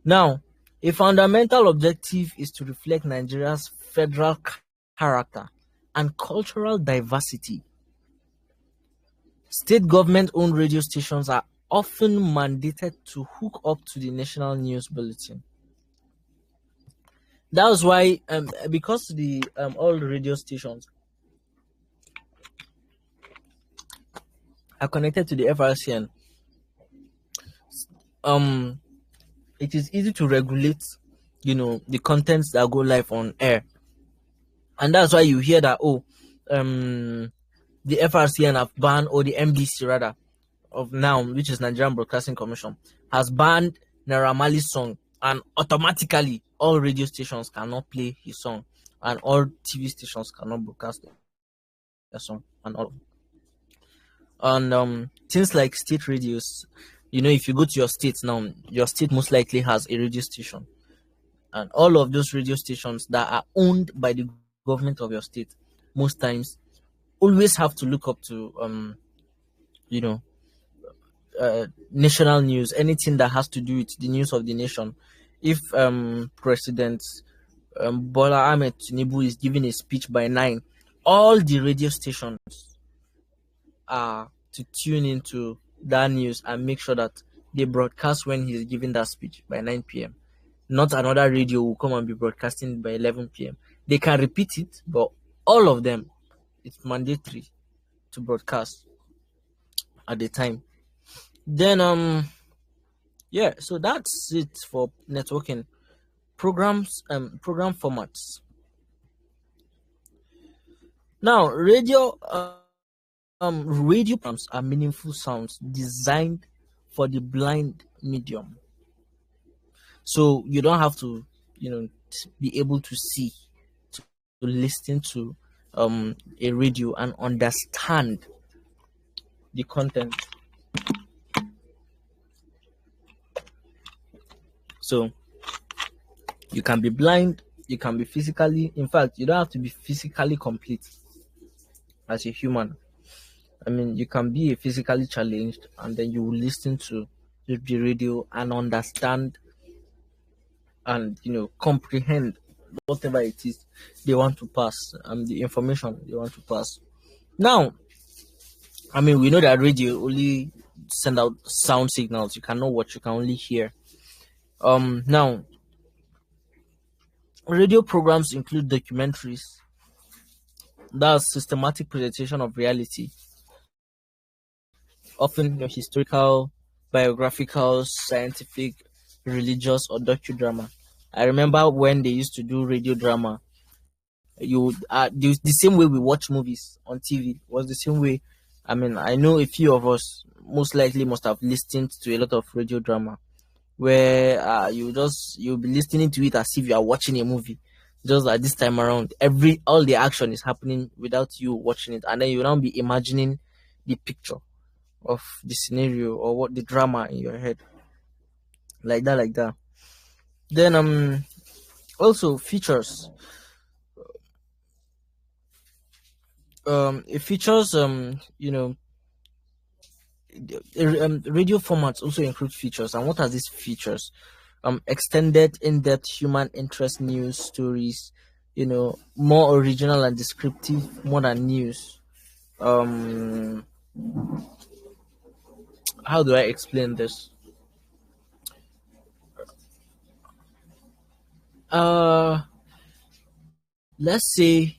Now, a fundamental objective is to reflect Nigeria's federal character and cultural diversity. State government-owned radio stations are often mandated to hook up to the national news bulletin. That's why, because the all radio stations are connected to the FRCN, it is easy to regulate, the contents that go live on air. And that's why you hear that, the FRCN have banned, or the MBC rather, of Noun, which is Nigerian Broadcasting Commission, has banned Naira Marley's song, and automatically all radio stations cannot play his song, and all TV stations cannot broadcast the song, and all. And things like state radios, if you go to your state now, your state most likely has a radio station, and all of those radio stations that are owned by the government of your state, most times always have to look up to you know national news, anything that has to do with the news of the nation. If President Bola Ahmed Tinubu is giving a speech by 9, all the radio stations are to tune into that news and make sure that they broadcast when he's giving that speech by 9 p.m. Not another radio will come and be broadcasting by 11 p.m. They can repeat it, but all of them, it's mandatory to broadcast at the time. Then yeah, so that's it for networking programs, program formats. Now, radio programs are meaningful sounds designed for the blind medium. So you don't have to, be able to see, to listen to a radio and understand the content. So you can be blind, you can be physically, in fact, you don't have to be physically complete as a human. I mean, you can be physically challenged and then you will listen to the radio and understand and comprehend whatever it is they want to pass and the information they want to pass. Now, I mean, we know that radio only send out sound signals. You cannot watch, you can only hear. Now, radio programs include documentaries, that's systematic presentation of reality, often historical, biographical, scientific, religious, or docudrama. I remember when they used to do radio drama, the same way we watch movies on TV was the same way. I mean, I know a few of us most likely must have listened to a lot of radio drama where you'll be listening to it as if you are watching a movie. Just like this time around, all the action is happening without you watching it, and then you now be imagining the picture of the scenario or what the drama in your head, like that. Then also features. It features radio formats also include features. And what are these features? Extended, in-depth human interest news stories, more original and descriptive, more than news. How do I explain this? Let's say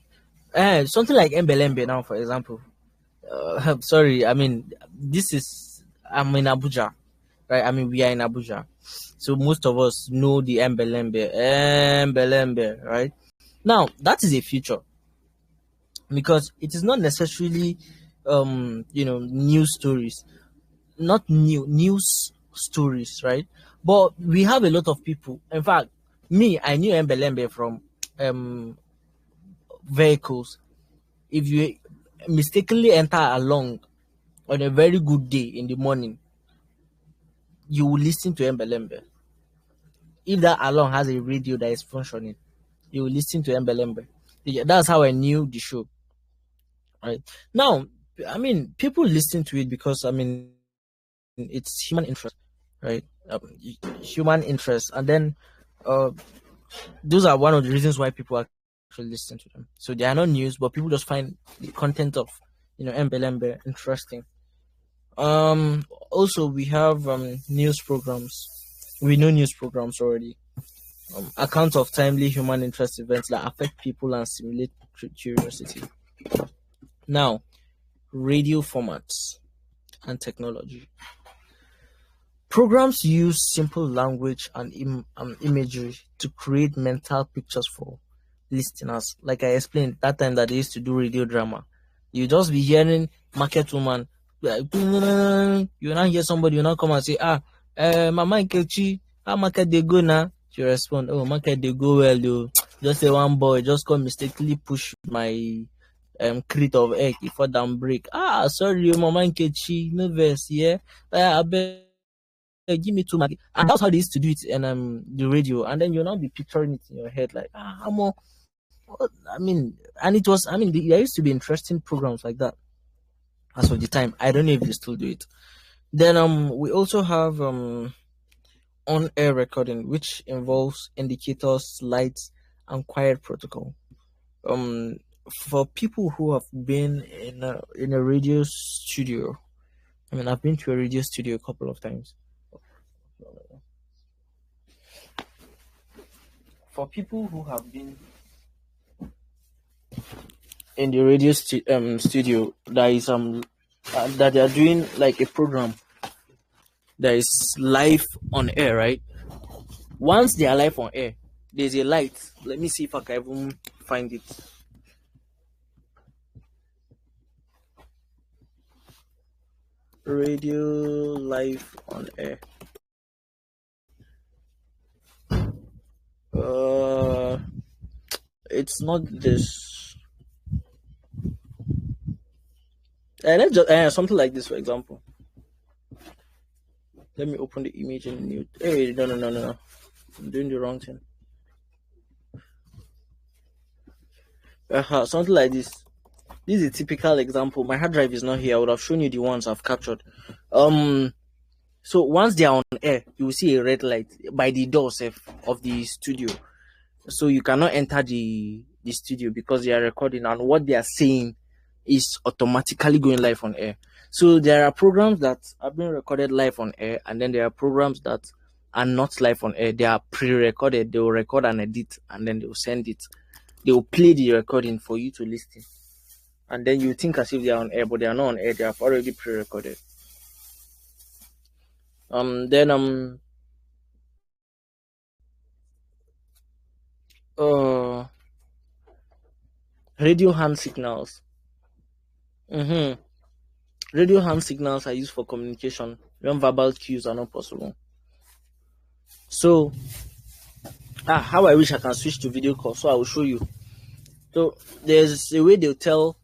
something like Embelembe now, for example. Sorry, I mean, I'm in Abuja, right? I mean, we are in Abuja. So most of us know the Embelembe, right? Now, that is a feature because it is not necessarily, news stories, not news stories, right? But we have a lot of people. In fact, I knew Embelembe from vehicles. If you mistakenly enter along on a very good day in the morning, you will listen to Embelembe. If that along has a radio that is functioning, you will listen to Embelembe. That's how I knew the show. Right now, I mean, people listen to it because it's human interest, right? Human interest, and then those are one of the reasons why people actually listen to them. So they are not news, but people just find the content of Embelembe interesting. Also we have news programs. We know news programs already. Accounts of timely human interest events that affect people and stimulate curiosity. Now, radio formats and technology. Programs use simple language and imagery to create mental pictures for listeners. Like I explained that time that they used to do radio drama, you just be hearing market woman, you now hear somebody, you now come and say, Mama Nkechi, how market they go now? She respond, oh, market they go well though. Just say one boy just come mistakenly push my crate of egg before down break. Sorry, Mama Nkechi, no verse, yeah. I bet give me 2 market. And that's how they used to do it in the radio. And then you'll now be picturing it in your head like, I mean, and it was, I mean, there used to be interesting programs like that as of the time. I don't know if they still do it. Then we also have on-air recording, which involves indicators, lights, and quiet protocol. Um, for people who have been in a radio studio, I mean, I've been to a radio studio a couple of times. For people who have been in the radio studio, that is that they are doing like a program that is live on air, right? Once they are live on air, there's a light. Let me see if I can even find it. Radio live on air. It's not this. Let's just something like this, for example. Let me open the image in new. Hey, no. I'm doing the wrong thing. Something like this. This is a typical example. My hard drive is not here. I would have shown you the ones I've captured. So once they are on air, you will see a red light by the door of the studio. So you cannot enter the studio because they are recording, and what they are saying is automatically going live on air. So there are programs that have been recorded live on air, and then there are programs that are not live on air. They are pre-recorded. They will record and edit, and then they will send it. They will play the recording for you to listen, and then you think as if they are on air, but they are not on air. They have already pre-recorded. Then radio hand signals. Radio hand signals are used for communication when verbal cues are not possible. So, how I wish I can switch to video call, so I will show you. So there's a way they'll tell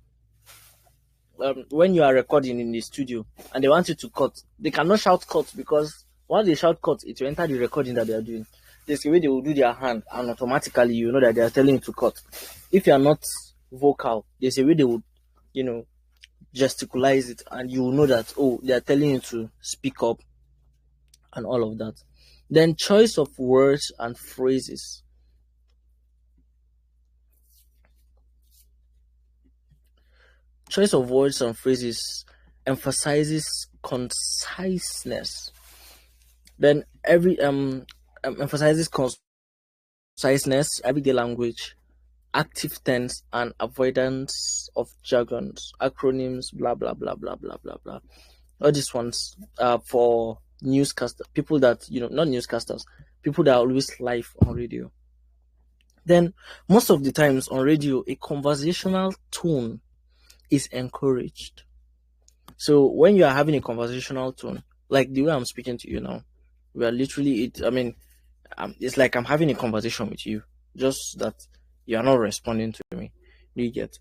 when you are recording in the studio and they want you to cut. They cannot shout cut because once they shout cut, it will enter the recording that they are doing. There's a way they will do their hand and automatically you know that they are telling you to cut. If you are not vocal, there's a way they would, gesticulate it and you will know that, oh, they are telling you to speak up and all of that. Then choice of words and phrases. Choice of words and phrases emphasizes conciseness. Then emphasizes conciseness, everyday language, active tense, and avoidance of jargons, acronyms, blah blah blah blah blah blah blah. All these ones are for newscasters, people that not newscasters, people that are always live on radio. Then most of the times on radio, a conversational tone is encouraged. So when you are having a conversational tone, like the way I'm speaking to you now, we are literally it's like I'm having a conversation with you, just that you are not responding to me. Do you get?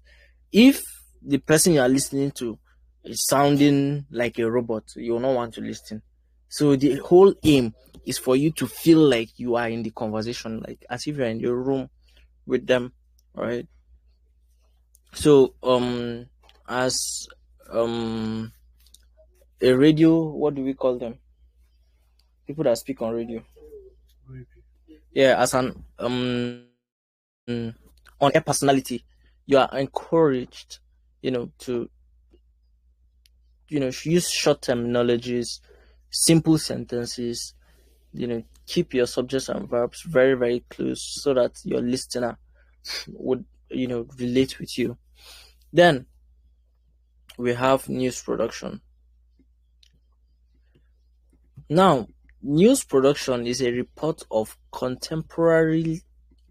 If the person you are listening to is sounding like a robot, you will not want to listen. So the whole aim is for you to feel like you are in the conversation, like as if you're in your room with them, right? So as a radio, what do we call them? People that speak on radio. Yeah, as an on air personality, you are encouraged, to use short terminologies, simple sentences, keep your subjects and verbs very, very close so that your listener would, relate with you. Then we have news production. Now, news production is a report of contemporary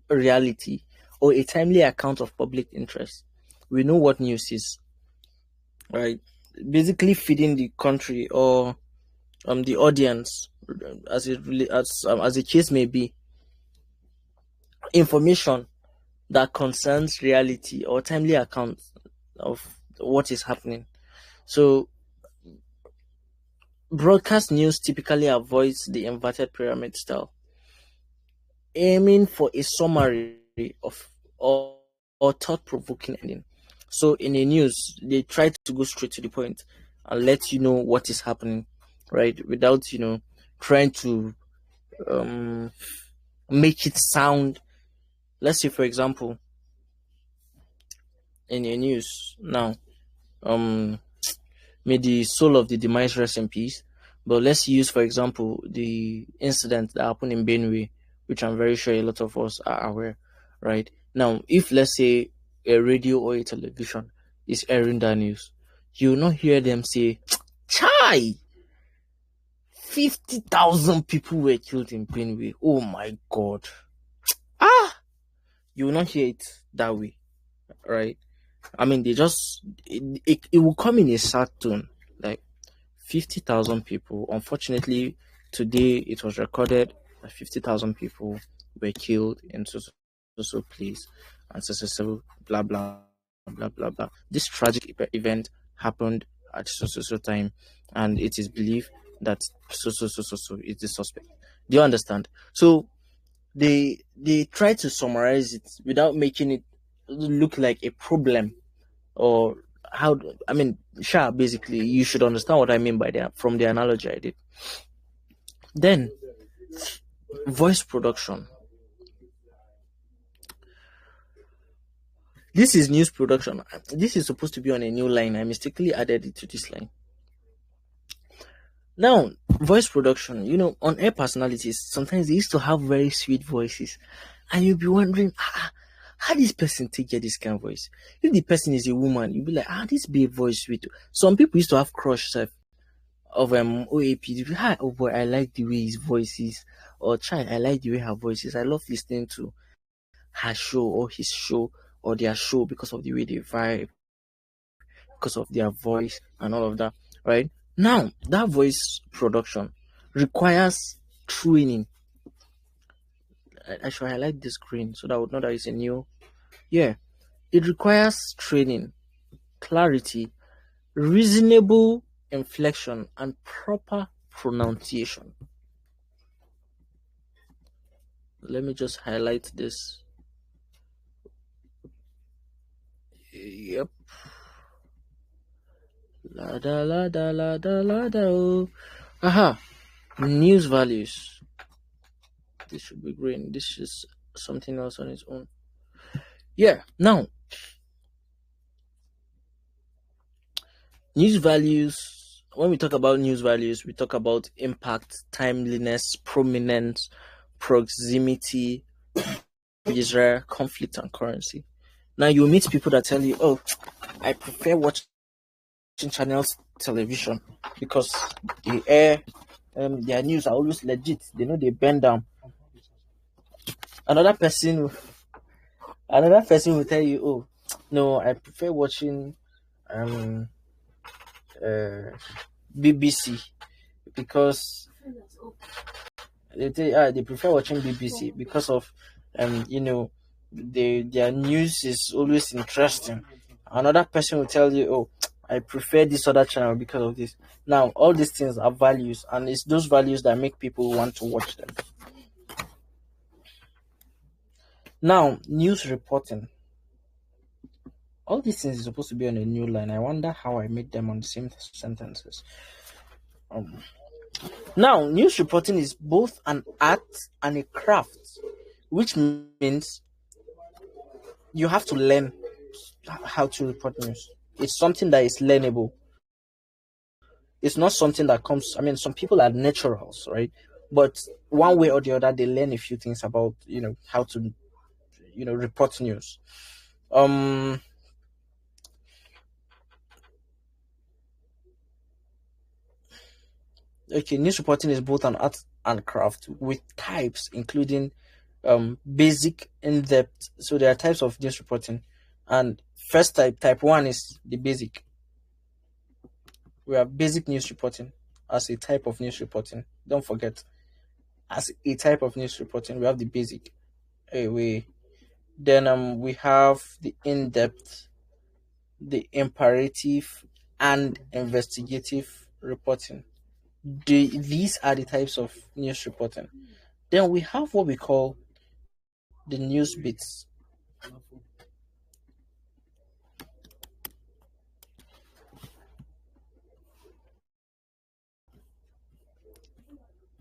reality or a timely account of public interest. We know what news is, right? Basically feeding the country or the audience, as the case may be, information that concerns reality or timely account of what is happening. So broadcast news typically avoids the inverted pyramid style, aiming for a summary of all or thought-provoking ending. So in the news, they try to go straight to the point and let you know what is happening, right? Without trying to um make it sound. Let's say, for example, in a news now, um may the soul of the demise rest in peace. But let's use, for example, the incident that happened in Benue, which I'm very sure a lot of us are aware, right? Now, if let's say a radio or a television is airing that news, you will not hear them say, Chai, 50,000 people were killed in Benue. Oh my God. Ah, you will not hear it that way, right? I mean, it will come in a sad tone, like 50,000 people. Unfortunately, today it was recorded that 50,000 people were killed in so place and so blah blah blah blah blah. This tragic event happened at so time, and it is believed that so is the suspect. Do you understand? So they try to summarize it without making it look like a problem, or how. I mean, sure, basically you should understand what I mean by that from the analogy I did. Then voice production. This is news production. This is supposed to be on a new line. I mistakenly added it to this line. Now, voice production, on air personalities, sometimes they used to have very sweet voices, and you'll be wondering, how this person take get this kind of voice? If the person is a woman, you'll be like, this babe voice sweet. Some people used to have crush of OAP. Hi, oh boy, I like the way his voice is, or child, I like the way her voice is. I love listening to her show or his show or their show because of the way they vibe, because of their voice and all of that, right? Now, that voice production requires training. I should highlight this screen so that I would know that it's a new. Yeah, it requires training, clarity, reasonable inflection, and proper pronunciation. Let me just highlight this. Yep. La da la da la da la da. Oh. Aha. News values. This should be green. This is something else on its own. Yeah. Now, news values. When we talk about news values, we talk about impact, timeliness, prominence, proximity, Israel, conflict, and currency. Now you meet people that tell you, "Oh, I prefer watching channels television because they air their news are always legit. They know they bend down." Another person will tell you, "Oh, no, I prefer watching BBC because they prefer watching BBC because of their news is always interesting." Another person will tell you, "Oh, I prefer this other channel because of this." Now, all these things are values, and it's those values that make people want to watch them. Now, news reporting. All these things are supposed to be on a new line. I wonder how I made them on the same sentences. Now, news reporting is both an art and a craft, which means you have to learn how to report news. It's something that is learnable. It's not something that comes. I mean, some people are naturals, right? But one way or the other, they learn a few things about how to report news. Okay, news reporting is both an art and craft with types including basic, in-depth. So there are types of news reporting, and first type 1 is the basic. We have basic news reporting as a type of news reporting. Don't forget, as a type of news reporting, we have the basic. Then we have the in-depth, the imperative, and investigative reporting. These are the types of news reporting. Then we have what we call the news bits.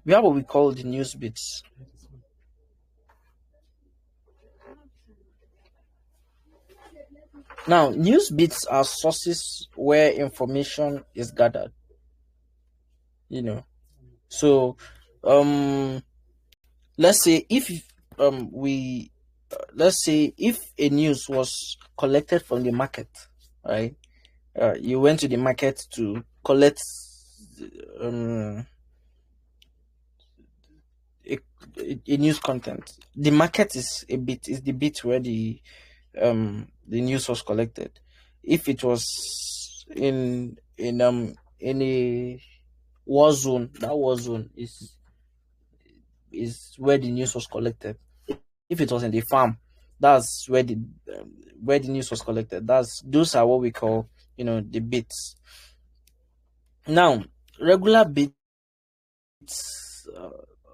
We have what we call the news bits. Now, news bits are sources where information is gathered. So let's say if we let's say if a news was collected from the market, right? You went to the market to collect um a, a news content. The market is the bit where the news was collected. If it was in a war zone, that war zone is where the news was collected. If it was in the farm, that's where the news was collected. Those are what we call the bits. Now, regular bits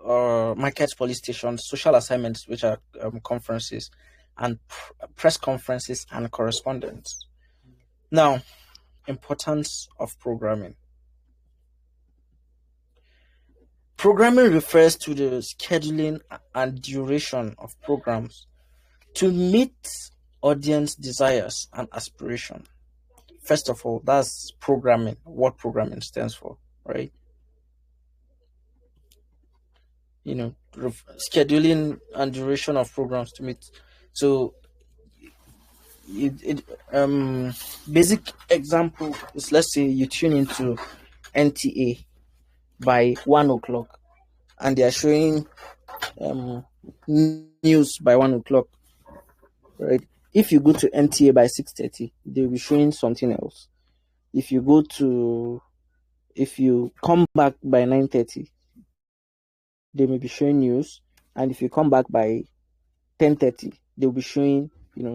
or markets, police stations, social assignments, which are conferences, and press conferences and correspondence. Now, importance of programming. Programming refers to the scheduling and duration of programs to meet audience desires and aspiration. First of all, that's programming, what programming stands for, right? Scheduling and duration of programs to meet. So basic example is, let's say you tune into NTA by 1 o'clock and they are showing news by 1 o'clock, right? If you go to NTA by 6:30, they'll be showing something else. If you come back by 9:30, they may be showing news, and if you come back by 10:30, they'll be showing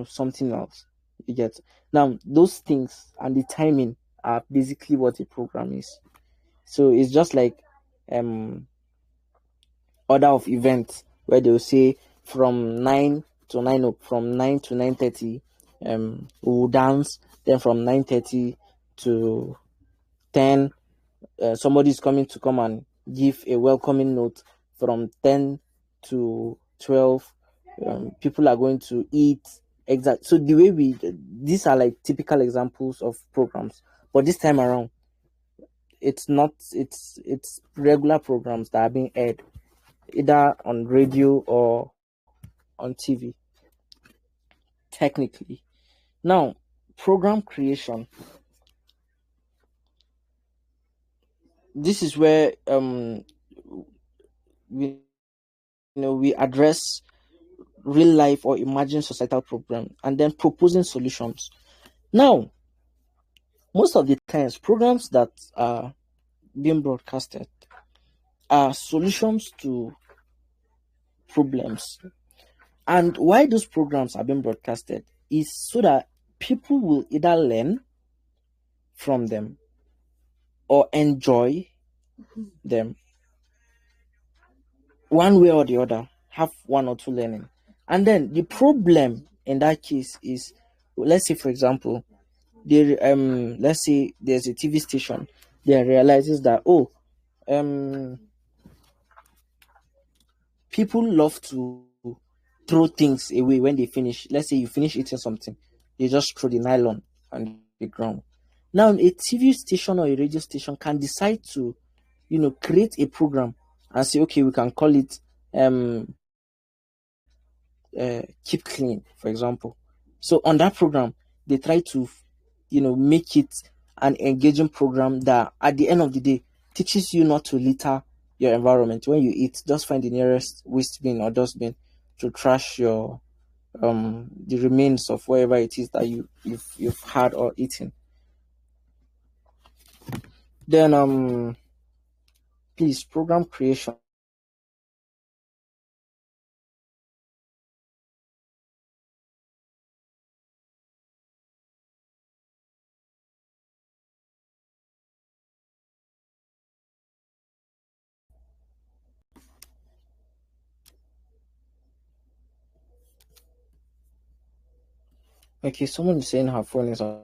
something else. You get. Now those things and the timing are basically what a program is. So it's just like order of events where they'll say from 9 to 9:30 we will dance, then from 9:30 to 10 somebody is coming to come and give a welcoming note. From 10 to 12 people are going to eat. Exact. So the way these are like typical examples of programs, but this time around it's not. It's regular programs that are being aired either on radio or on TV, technically. Now, program creation. This is where we address real life or imagined societal problem and then proposing solutions. Now, most of the times, programs that are being broadcasted are solutions to problems. And why those programs are being broadcasted is so that people will either learn from them or enjoy them, one way or the other, have one or two learning. And then the problem in that case is, let's say for example, let's say there's a TV station that realizes that people love to throw things away when they finish. Let's say you finish eating something, you just throw the nylon on the ground. Now a TV station or a radio station can decide to create a program and say, okay, we can call it keep clean, for example. So on that program, they try to make it an engaging program that at the end of the day teaches you not to litter your environment. When you eat, just find the nearest waste bin or dustbin to trash your the remains of whatever it is that you've had or eaten. Then please, program creation. Okay, someone is saying her phone is on.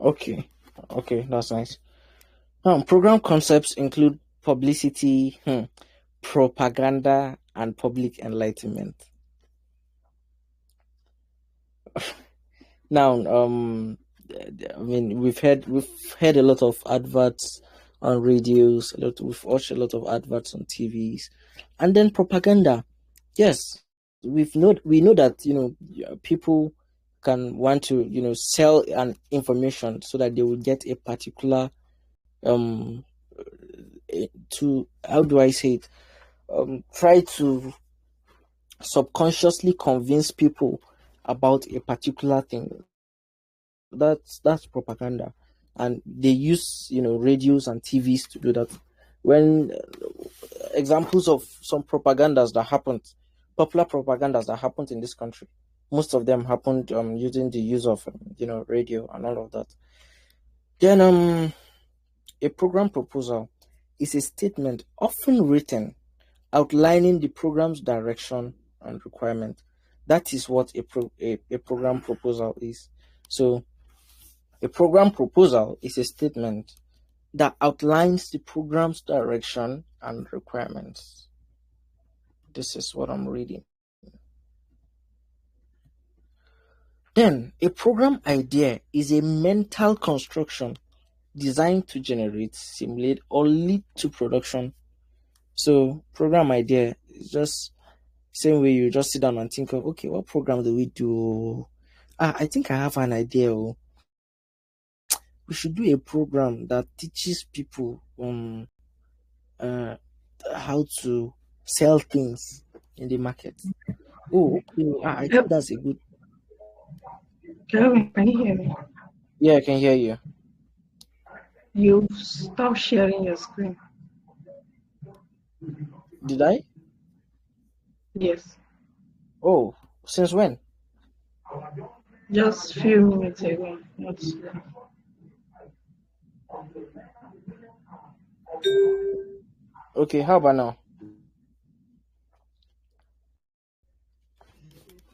Okay, okay, that's nice. Program concepts include publicity, propaganda, and public enlightenment. Now, I mean, we've heard a lot of adverts on radios. We've watched a lot of adverts on TVs, and then propaganda. Yes, we know that people can want to sell an information so that they will get a particular um to how do I say it try to subconsciously convince people about a particular thing. That's propaganda, and they use radios and TVs to do that. When examples of some propagandas that happened, popular propagandas that happened in this country, most of them happened using the use of radio and all of that. Then a program proposal is a statement often written outlining the program's direction and requirement. That is what a program proposal is. So a program proposal is a statement that outlines the program's direction and requirements. This is what I'm reading. Then, a program idea is a mental construction designed to generate, simulate, or lead to production. So, program idea is just same way you just sit down and think of, okay, what program do we do? I think I have an idea. We should do a program that teaches people how to sell things in the market. Oh, okay. I think that's a good. Kevin, can you hear me? Yeah, I can hear you. You stop sharing your screen. Did I? Yes. Oh, since when? Just few minutes ago. Not Okay, how about now?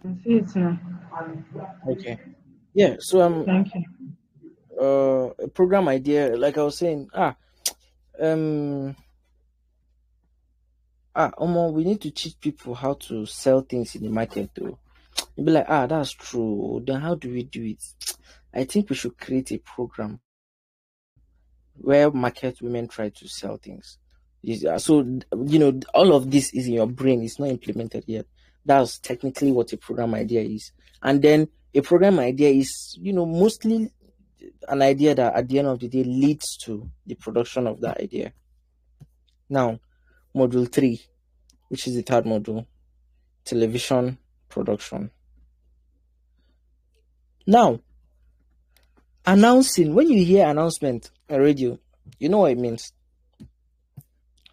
I see it now. Okay. Yeah, so Thank you. a program idea, like I was saying, um we need to teach people how to sell things in the market though. You'll be like, that's true. Then how do we do it? I think we should create a program where market women try to sell things. So all of this is in your brain. It's not implemented yet. That's technically what a program idea is. And then a program idea is, mostly an idea that at the end of the day leads to the production of that idea. Now, module 3, which is the third module, television production. Now, announcing, when you hear announcement on radio, you know what it means.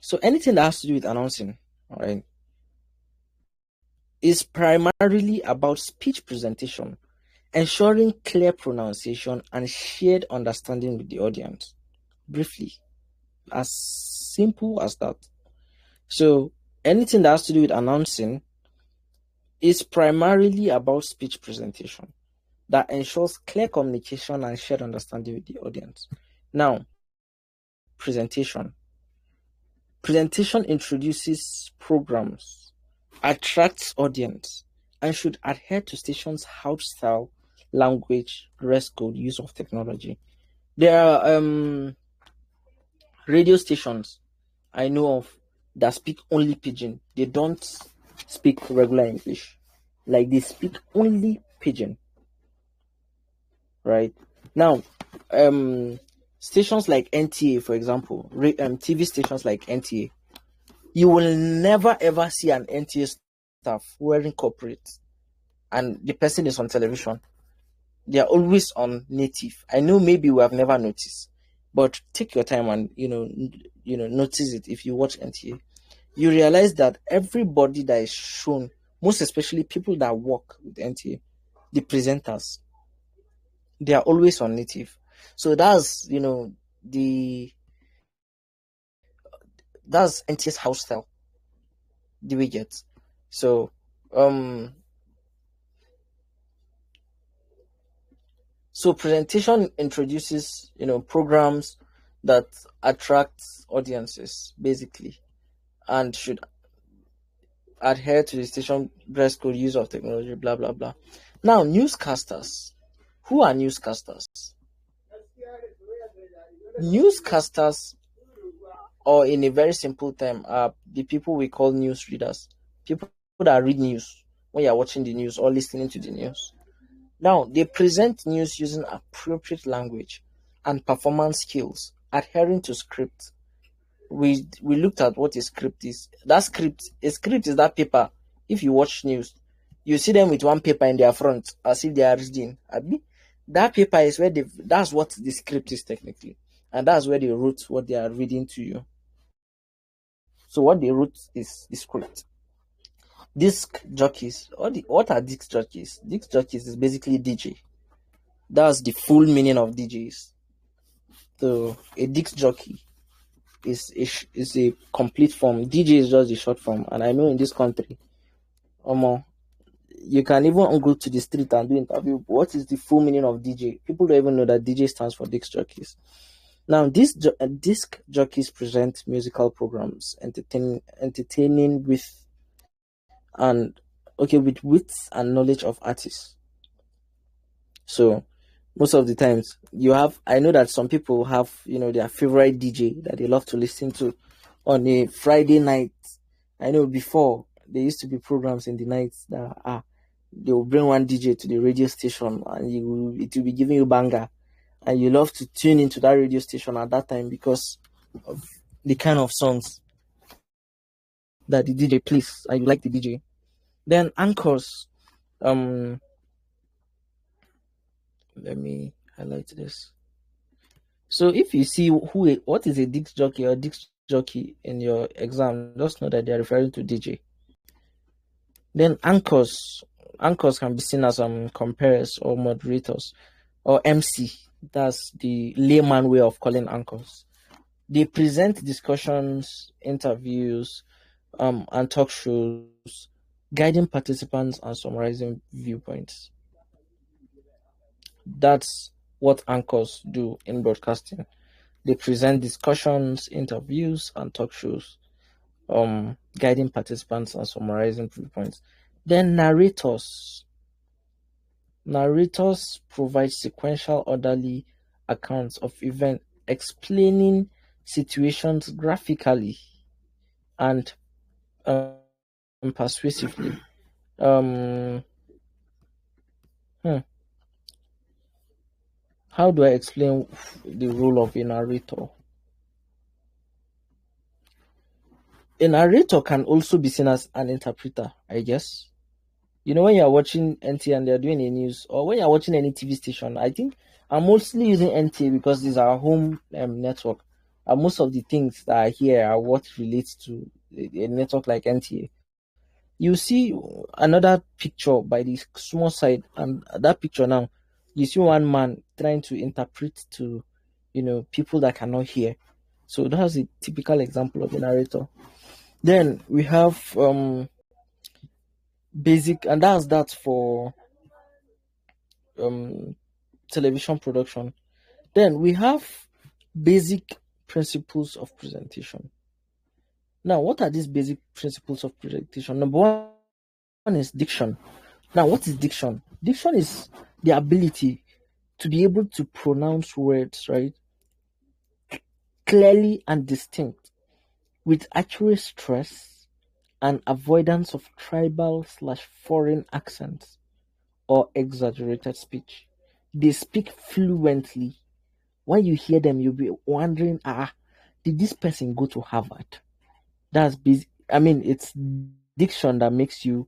So anything that has to do with announcing, all right, is primarily about speech presentation, ensuring clear pronunciation and shared understanding with the audience. Briefly, as simple as that. So anything that has to do with announcing is primarily about speech presentation that ensures clear communication and shared understanding with the audience. Now, presentation. Presentation introduces programs, attracts audience, and should adhere to station's house style, language, dress code, use of technology. There are radio stations I know of that speak only pidgin. They don't speak regular English. Like they speak only pidgin. Right? Now, stations like NTA, for example, TV stations like NTA, you will never ever see an NTA staff wearing corporate and the person is on television. They are always on native. I know maybe we have never noticed, but take your time and notice it. If you watch NTA, you realize that everybody that is shown, most especially people that work with NTA, the presenters, they are always on native. So that's that's NTS house style. The we get. So So presentation introduces, programs that attract audiences basically, and should adhere to the station dress code, use of technology, blah blah blah. Now, newscasters. Who are newscasters? Newscasters, or in a very simple term, are the people we call news readers. People that read news when you're watching the news or listening to the news. Now, they present news using appropriate language and performance skills, adhering to script. We looked at what a script is. A script is that paper. If you watch news, you see them with one paper in their front as if they are reading. That paper is where that's what the script is technically. And that's where they wrote what they are reading to you. So what they wrote is the script. Disc jockeys. What are disc jockeys? Disc jockeys is basically DJ. That's the full meaning of DJs. So a disc jockey is a complete form. DJ is just the short form. And I know in this country, you can even go to the street and do interview. What is the full meaning of DJ? People don't even know that DJ stands for disc jockeys. Now, disc jockeys present musical programs, entertaining with wits and knowledge of artists. So most of the times I know that some people have, their favorite DJ that they love to listen to on a Friday night. I know before there used to be programs in the nights that they will bring one DJ to the radio station and it will be giving you banger, and you love to tune into that radio station at that time because of the kind of songs that the DJ plays, and you like the DJ. Then anchors. Let me highlight this. So if you see what is a disc jockey or disc jockey in your exam, just know that they are referring to DJ. Then anchors can be seen as comparers or moderators, or MC. That's the layman way of calling anchors. They present discussions, interviews, and talk shows, guiding participants and summarizing viewpoints. That's what anchors do in broadcasting. They present discussions, interviews, and talk shows, guiding participants and summarizing viewpoints. Then narrators. Narrators provide sequential, orderly accounts of events, explaining situations graphically and persuasively. How do I explain the role of a narrator? A narrator can also be seen as an interpreter, I guess. When you're watching NTA and they're doing a news, or when you're watching any TV station, I think I'm mostly using NTA because this is our home network. And most of the things that are here are what relates to a network like NTA. You see another picture by the small side, and that picture now, you see one man trying to interpret to, people that cannot hear. So that's a typical example of a narrator. Then we have basic, and that's that for television production. Then we have basic principles of presentation. Now, what are these basic principles of presentation? Number one is diction. Now, what is diction? Diction is the ability to be able to pronounce words, right, clearly and distinct, with accurate stress and avoidance of tribal/foreign accents or exaggerated speech. They speak fluently. When you hear them, you'll be wondering, did this person go to Harvard? That's basic. It's diction that makes you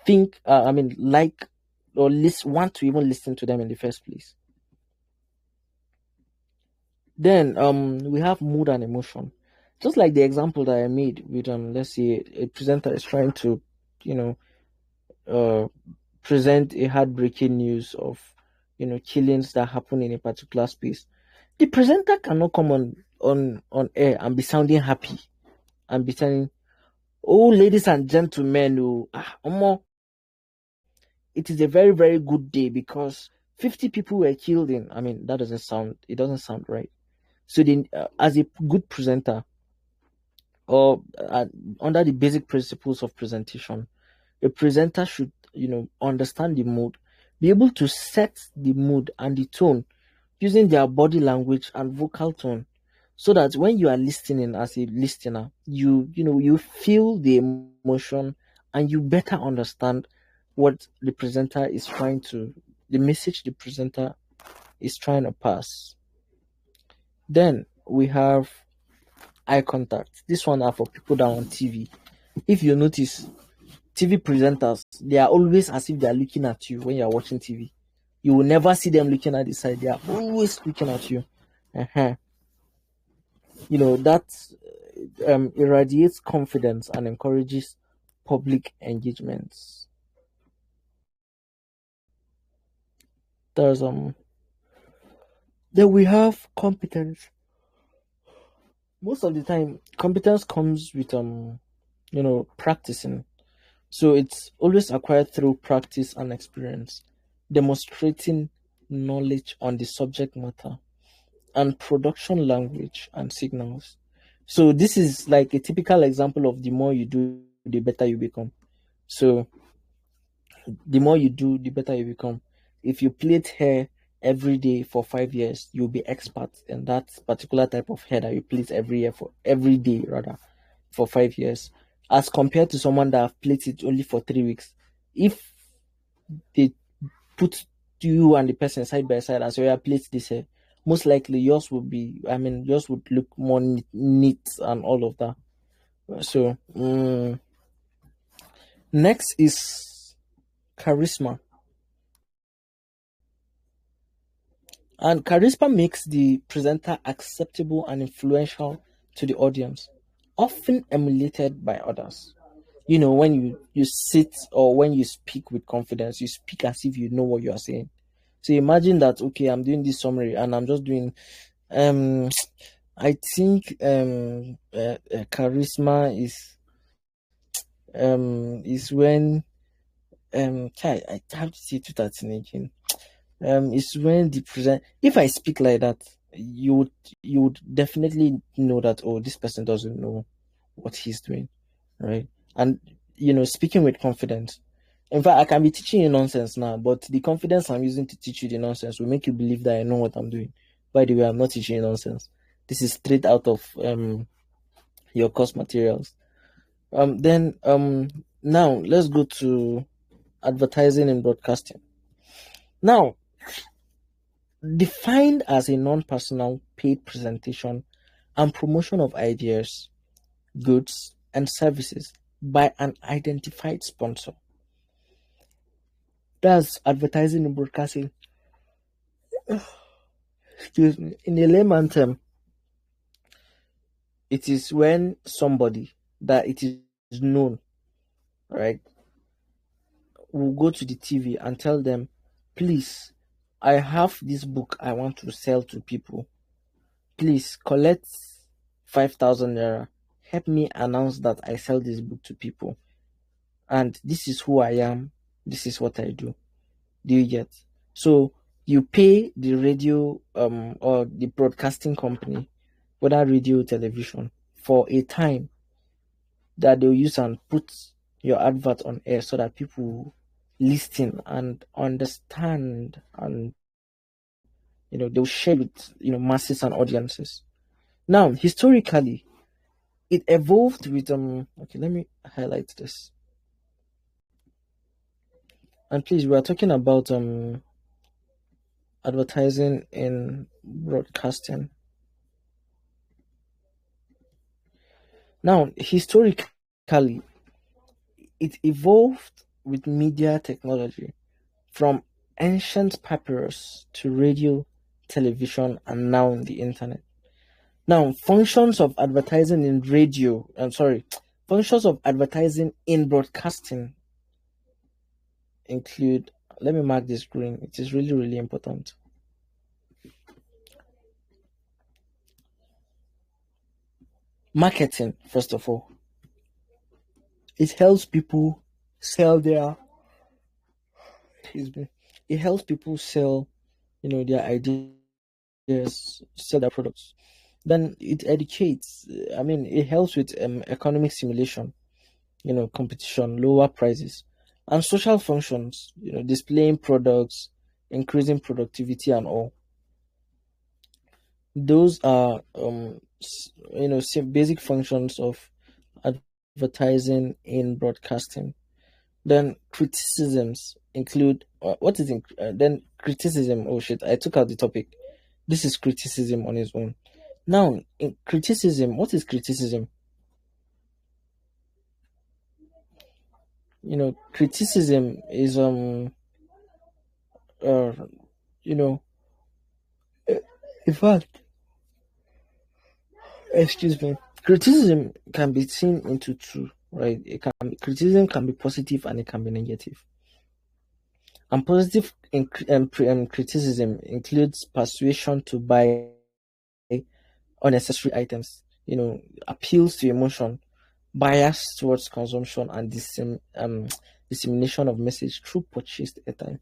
think, like, or want to even listen to them in the first place. Then we have mood and emotion. Just like the example that I made with let's say a presenter is trying to, present a heartbreaking news of, killings that happen in a particular space. The presenter cannot come on air and be sounding happy and be saying, "Oh, ladies and gentlemen, it is a very, very good day because 50 people were killed in. I mean, it doesn't sound right. So then, as a good presenter, or under the basic principles of presentation, a presenter should, understand the mood, be able to set the mood and the tone using their body language and vocal tone, so that when you are listening as a listener, you feel the emotion and you better understand what the message the presenter is trying to pass. Then we have eye contact. This one are for people that are on TV. If you notice, TV presenters, they are always as if they are looking at you when you are watching TV. You will never see them looking at the side. They are always looking at you. That irradiates confidence and encourages public engagements. There's Then we have competence. Most of the time, competence comes with practicing. So it's always acquired through practice and experience, demonstrating knowledge on the subject matter and production language and signals. So this is like a typical example of the more you do, the better you become. So the more you do, the better you become. If you plait hair every day for 5 years, you'll be expert in that particular type of hair that you plait every day rather for 5 years, as compared to someone that have plaited it only for 3 weeks. If they put you and the person side by side as you plait this hair, most likely yours would look more neat and all of that. So next is charisma. And charisma makes the presenter acceptable and influential to the audience, often emulated by others. When you sit or when you speak with confidence, you speak as if you know what you are saying. So imagine that, okay, I'm doing this summary and I'm just doing, I think charisma is when, I have to say 2013 again. Is when the present. If I speak like that, you would definitely know that, oh, this person doesn't know what he's doing, right? And speaking with confidence. In fact, I can be teaching you nonsense now, but the confidence I'm using to teach you the nonsense will make you believe that I know what I'm doing. By the way, I'm not teaching you nonsense. This is straight out of your course materials. Then now let's go to advertising and broadcasting. Now, defined as a non-personal paid presentation and promotion of ideas, goods, and services by an identified sponsor. That's advertising and broadcasting. Excuse me. In a layman term, it is when somebody that it is known, right, will go to the TV and tell them, please, I have this book I want to sell to people. Please collect 5,000 naira. Help me announce that I sell this book to people. And this is who I am. This is what I do. Do you get? So you pay the radio or the broadcasting company, whether radio, television, for a time that they'll use and put your advert on air so that people listen and understand, and they'll share with masses and audiences. Now, historically, it evolved with okay, let me highlight this. And please, we are talking about advertising in broadcasting. Now, historically, it evolved with media technology, from ancient papyrus to radio, television, and now the internet. Now, functions of advertising in broadcasting include, let me mark this green, it is really, really important. Marketing, first of all. It helps people sell their ideas, sell their products. Then it educates. I mean, it helps with economic simulation, competition, lower prices, and social functions. Displaying products, increasing productivity, and all. Those are basic functions of advertising in broadcasting. Then criticisms include what is then criticism. Oh shit! I took out the topic. This is criticism on its own. Now, in criticism, what is criticism? Criticism is uh you know in fact, excuse me. Criticism can be seen into two, right? Criticism can be positive and it can be negative. And positive criticism includes persuasion to buy unnecessary items, appeals to emotion, bias towards consumption, and dissemination of message through purchased airtime.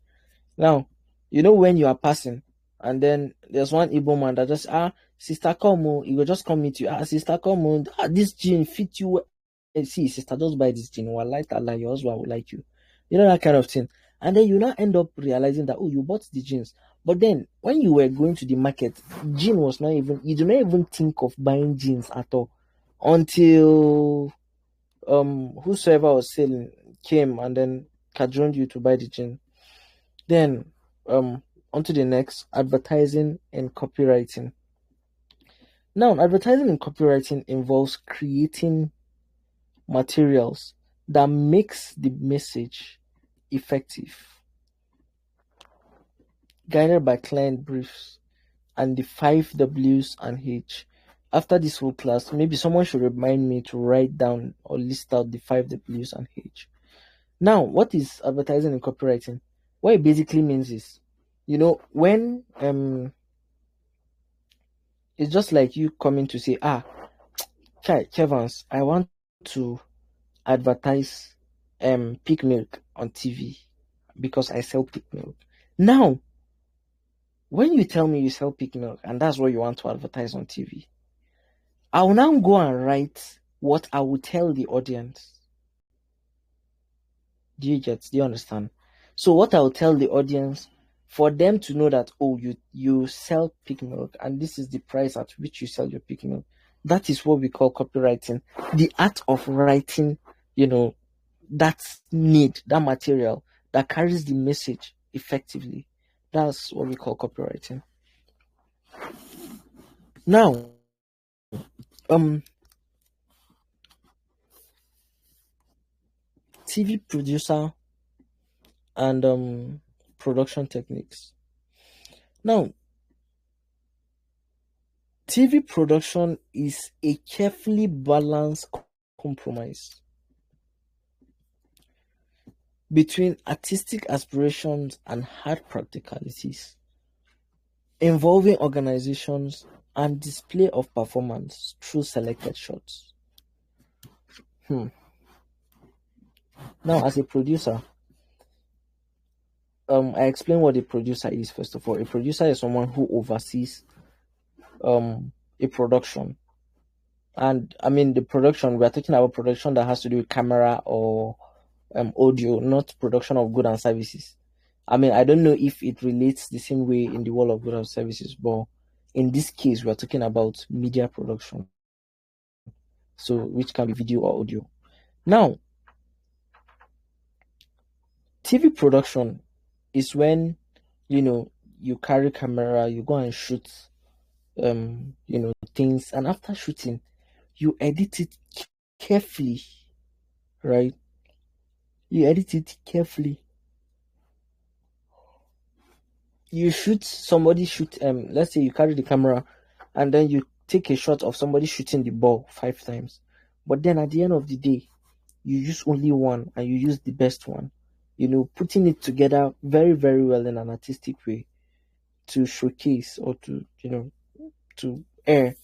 Now, when you are passing, and then there's one Igbo man that just sister come on, he will just come meet you. Sister come on, this jean fit you well. See, sister, just buy this jean. Well, like Allah, your husband will like you. That kind of thing. And then you now end up realizing that you bought the jeans. But then when you were going to the market, jean was not even, you do not even think of buying jeans at all until whosoever was selling came and then cajoled you to buy the jean. Then on to the next, advertising and copywriting. Now, advertising and copywriting involves creating materials that makes the message effective, guided by client briefs and the 5 W's and H. After this whole class, maybe someone should remind me to write down or list out the 5 W's and H. Now, what is advertising and copywriting? What it basically means is, when it's just like you coming to say, Kevans, I want to advertise pig milk on TV because I sell pig milk. Now, when you tell me you sell pig milk and that's what you want to advertise on TV, I will now go and write what I will tell the audience. Do you understand? So what I will tell the audience, for them to know that, you sell pig milk and this is the price at which you sell your pig milk. That is what we call copywriting. The art of writing, that material that carries the message effectively. That's what we call copywriting. Now, TV producer and production techniques. Now, TV production is a carefully balanced compromise between artistic aspirations and hard practicalities, involving organizations and display of performance through selected shots. Now, as a producer, I explain what a producer is. First of all, a producer is someone who oversees a production. And I mean, the production, we're talking about production that has to do with camera or audio, not production of goods and services. I mean, I don't know if it relates the same way in the world of goods and services, but in this case, we're talking about media production. So, which can be video or audio. Now, TV production is when, you carry camera, you go and shoot, things, and after shooting, you edit it carefully, right? You edit it carefully. You let's say you carry the camera and then you take a shot of somebody shooting the ball 5 times. But then at the end of the day, you use only one and you use the best one. Putting it together very, very well in an artistic way to showcase or to air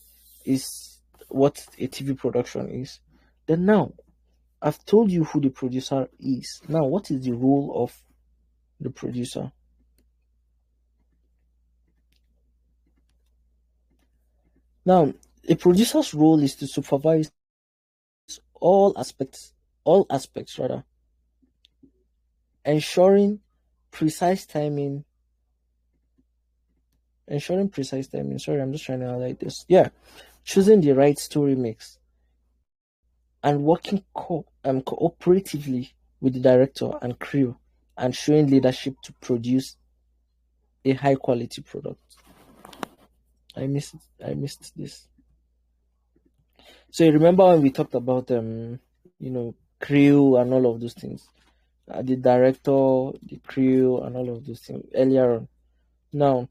is what a TV production is. Then now, I've told you who the producer is. Now, what is the role of the producer? Now, a producer's role is to supervise all aspects rather, ensuring precise timing. Sorry, I'm just trying to highlight this. Yeah, choosing the right story mix and working cooperatively with the director and crew and showing leadership to produce a high quality product. I missed this. So you remember when we talked about crew and all of those things, the director, the crew, and all of those things earlier on. Now,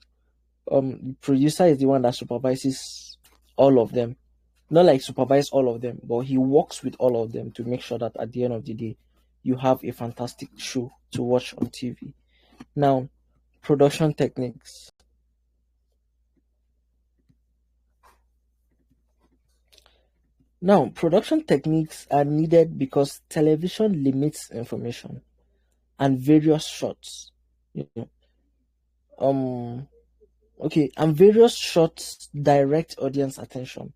the producer is the one that supervises all of them. Not like supervise all of them, but he works with all of them to make sure that at the end of the day, you have a fantastic show to watch on TV. Now, production techniques. Now, production techniques are needed because television limits information and various shots. And various shots direct audience attention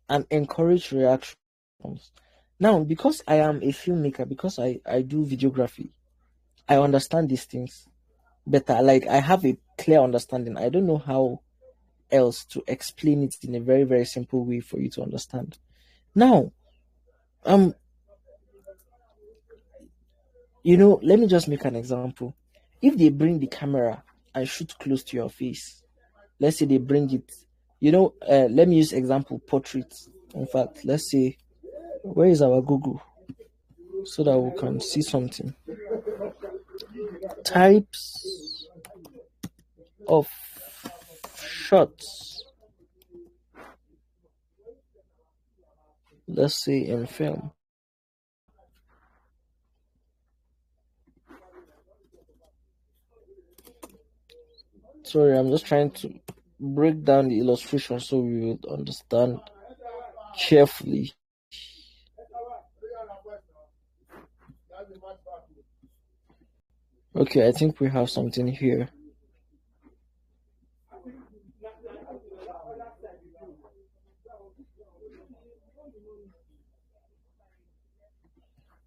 and encourage reactions. Now, because I am a filmmaker, because I do videography, I understand these things better. Like, I have a clear understanding. I don't know how else to explain it in a very, very simple way for you to understand. Now, let me just make an example. If they bring the camera and shoot close to your face, let's say they bring it, let me use example portraits. In fact, let's say, where is our Google so that we can see something? Types of shots, let's say in film. Sorry, I'm just trying to break down the illustration so we would understand carefully. Okay, I think we have something here.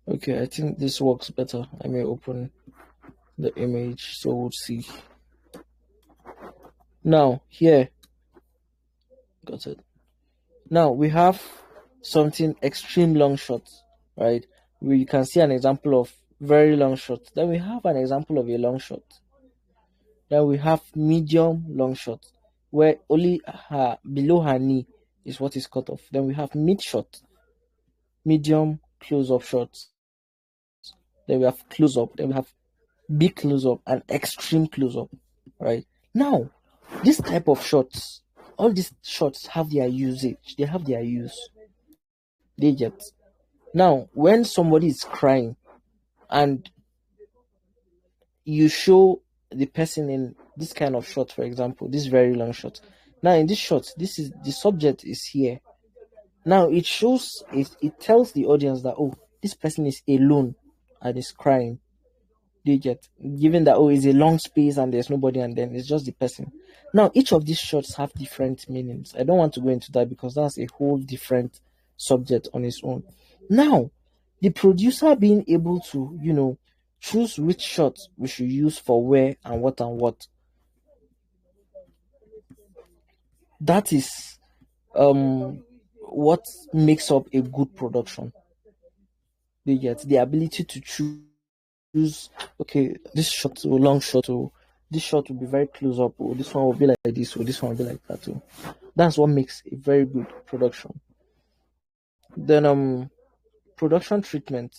Okay, I think this works better. I may open the image so we'll see. Now, here, got it. Now we have something extreme long shot, right? We can see an example of very long shot. Then we have an example of a long shot. Then we have medium long shot, where only below her knee is what is cut off. Then we have mid shot, medium close up shots. Then we have close up. Then we have big close up and extreme close up, right? Now, this type of shots, all these shots have their usage. They have their use. They get. Now, when somebody is crying and you show the person in this kind of shot, for example, this very long shot. Now, in this shot, this is the subject is here. Now, it shows, it tells the audience that, oh, this person is alone and is crying. They get, given that, oh, it's a long space and there's nobody, and then it's just the person. Now, each of these shots have different meanings. I don't want to go into that because that's a whole different subject on its own. Now, the producer being able to, choose which shots we should use for where and what. That is what makes up a good production. They get the ability to choose, okay, this shot or long shot, or this shot will be very close up, or this one will be like this, or this one will be like that too. That's what makes a very good production. Then production treatment.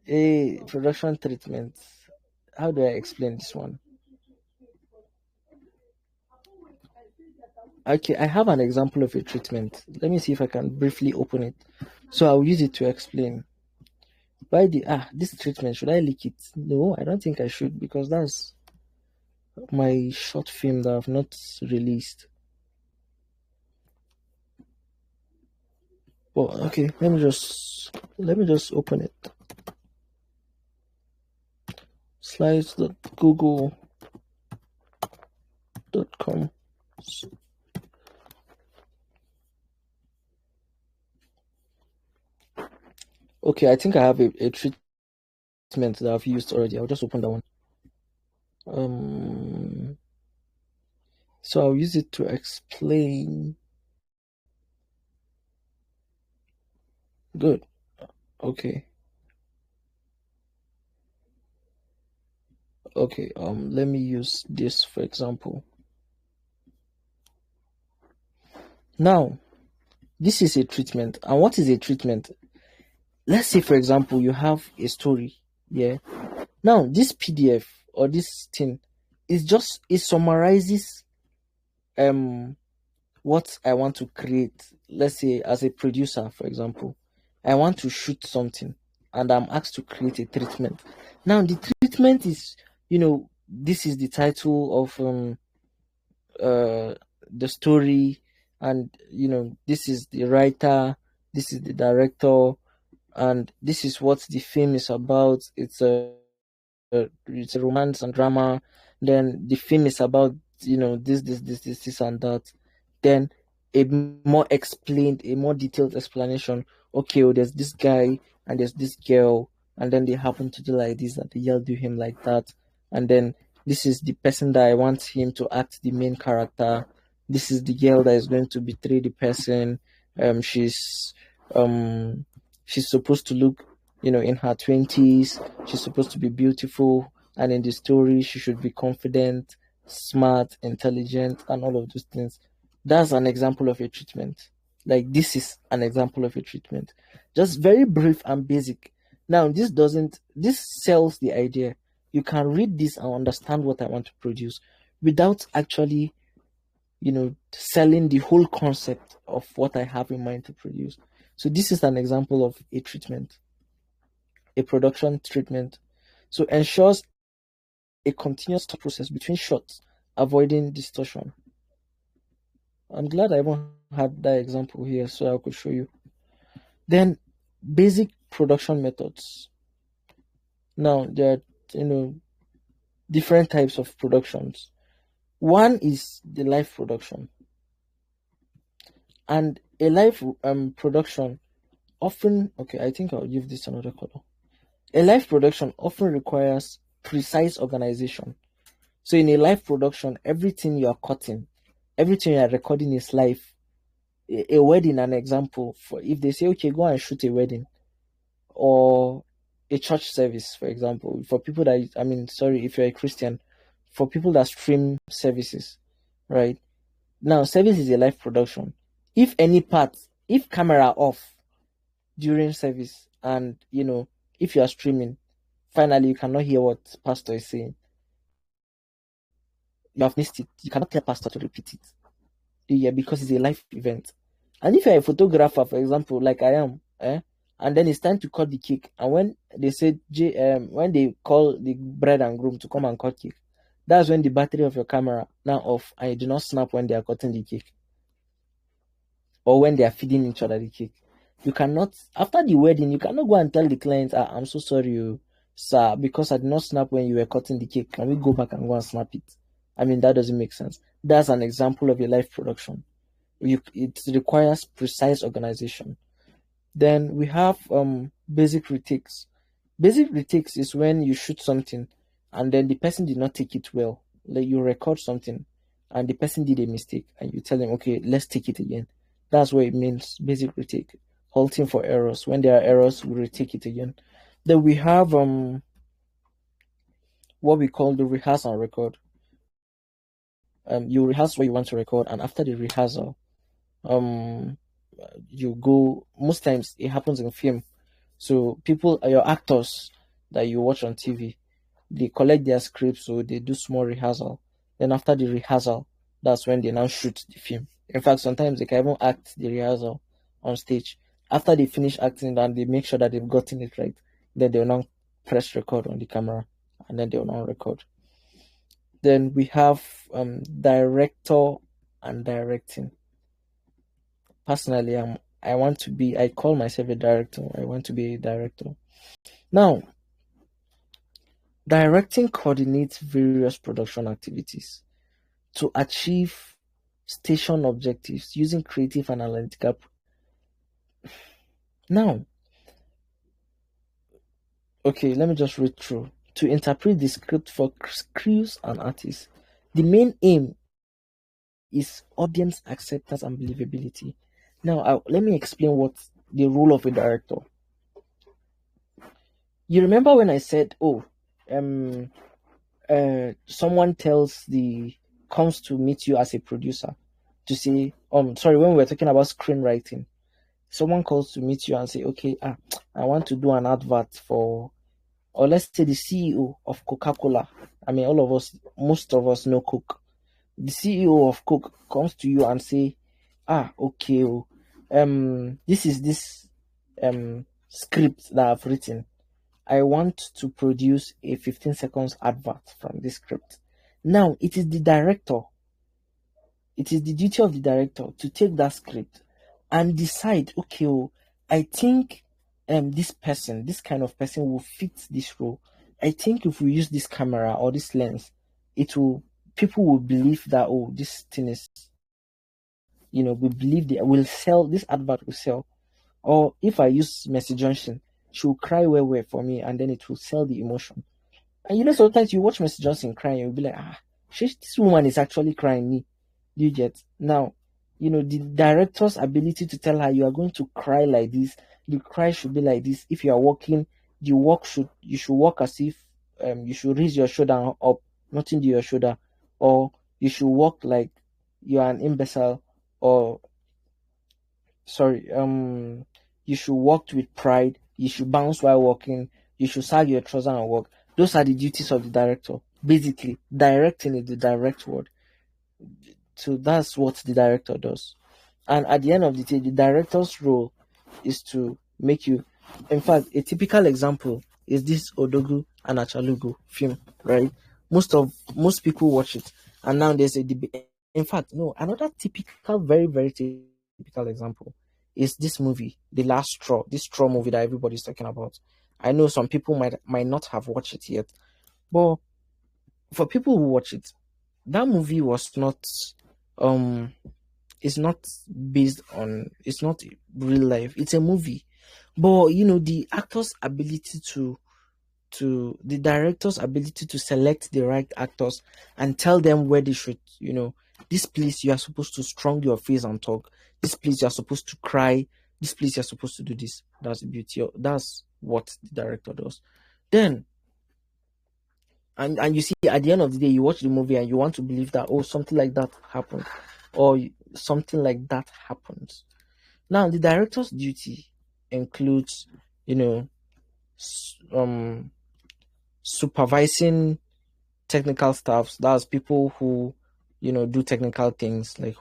A production treatment. How do I explain this one? Okay, I have an example of a treatment. Let me see if I can briefly open it. So I'll use it to explain. Why this treatment, should I leak it? No, I don't think I should, because that's my short film that I've not released. Well, okay, let me just open it. Slides.google.com. Okay, I think I have a treatment that I've used already. I'll just open that one. So I'll use it to explain. Good. Okay. Okay, let me use this for example. Now, this is a treatment. And what is a treatment? Let's say, for example, you have a story. Yeah. Now, this PDF or this thing it summarizes what I want to create. Let's say, as a producer, for example, I want to shoot something and I'm asked to create a treatment. Now, the treatment is, this is the title of the story, and this is the writer, this is the director, and this is what the film is about. It's a romance and drama. Then the film is about this and that. Then a more explained, a more detailed explanation. Okay, oh, there's this guy and there's this girl, and then they happen to do like this, and the girl do him like that, and then this is the person that I want him to act the main character. This is the girl that is going to betray the person. She's she's supposed to look, in her 20s. She's supposed to be beautiful, and in the story, she should be confident, smart, intelligent, and all of those things. That's an example of a treatment. Like, this is an example of a treatment. Just very brief and basic. Now, this sells the idea. You can read this and understand what I want to produce without actually, selling the whole concept of what I have in mind to produce. So this is an example of a treatment, a production treatment. So ensures a continuous thought process between shots, avoiding distortion. I'm glad I even had that example here so I could show you. Then basic production methods. Now there are, different types of productions. One is the live production. And a live production often, okay, I think I'll give this another color. A live production often requires precise organization. So in a live production, everything you are cutting, everything you are recording is live. A wedding, an example, for if they say, okay, go and shoot a wedding or a church service, for example, for people that, if you're a Christian, for people that stream services, right? Now, service is a live production. If camera off during service, and if you are streaming, finally you cannot hear what pastor is saying, you have missed it. You cannot tell pastor to repeat it. Yeah, because it's a live event. And if you're a photographer, for example, like I am, and then it's time to cut the cake, and when they say when they call the bride and groom to come and cut cake, that's when the battery of your camera now off, and you do not snap when they are cutting the cake or when they are feeding each other the cake. You cannot, after the wedding, you cannot go and tell the client, I'm so sorry, sir, because I did not snap when you were cutting the cake. Can we go back and go and snap it? That doesn't make sense. That's an example of a live production. It requires precise organization. Then we have basic retakes. Basic retakes is when you shoot something and then the person did not take it well. Like, you record something and the person did a mistake and you tell them, okay, let's take it again. That's what it means, basic retake. Halting for errors. When there are errors, we retake it again. Then we have what we call the rehearse and record. You rehearse what you want to record, and after the rehearsal, you go. Most times it happens in film. So people, your actors that you watch on TV, they collect their scripts, so they do small rehearsal. Then after the rehearsal, that's when they now shoot the film. In fact, sometimes they can even act the rehearsal on stage. After they finish acting and they make sure that they've gotten it right, then they'll now press record on the camera, and then they'll now record. Then we have director and directing. Personally, I call myself a director. I want to be a director. Now, directing coordinates various production activities to achieve station objectives using creative and analytical. Now, Okay, let me just read through. To interpret the script for crews and artists. The main aim is audience acceptance and believability. Now, let me explain what the role of a director. You remember when I said, oh, someone comes to meet you as a producer to say, sorry, when we were talking about screenwriting, someone calls to meet you and say, okay, I want to do an advert for, or let's say the CEO of Coca-Cola. I mean, most of us know Coke. The CEO of Coke comes to you and say, okay, this is this script that I've written. I want to produce a 15 seconds advert from this script. Now, it is the duty of the director to take that script and decide, okay, I think this kind of person will fit this role. I think if we use this camera or this lens, people will believe that, this thing is, we believe will sell, this advert will sell. Or if I use Mercy Johnson, she will cry where for me, and then it will sell the emotion. And sometimes you watch Mercy Johnson crying, you'll be like, this woman is actually crying me. You get now, the director's ability to tell her you are going to cry like this, the cry should be like this. If you are walking, you should walk as if you should raise your shoulder up, not into your shoulder, or you should walk like you are an imbecile, or sorry, you should walk with pride, you should bounce while walking, you should sag your trouser and walk. Those are the duties of the director. Basically, directing is the direct word. So that's what the director does. And at the end of the day, the director's role is to make you. In fact, a typical example is this Odogu and Achalugo film, right? Most people watch it, and now there's a debate. In fact, no, another typical, very, very typical example is this movie, The Last Straw, this straw movie that everybody's talking about. I know some people might not have watched it yet, but for people who watch it, that movie was not it's not it's not real life. It's a movie. But the actor's ability the director's ability to select the right actors and tell them where they should, this place you are supposed to strong your face and talk. This place you are supposed to cry. This place you're supposed to do this. That's the beauty that's what the director does. Then and you see, at the end of the day, you watch the movie and you want to believe that, something like that happened, or something like that happens. Now, the director's duty includes, supervising technical staffs. That's people who, do technical things like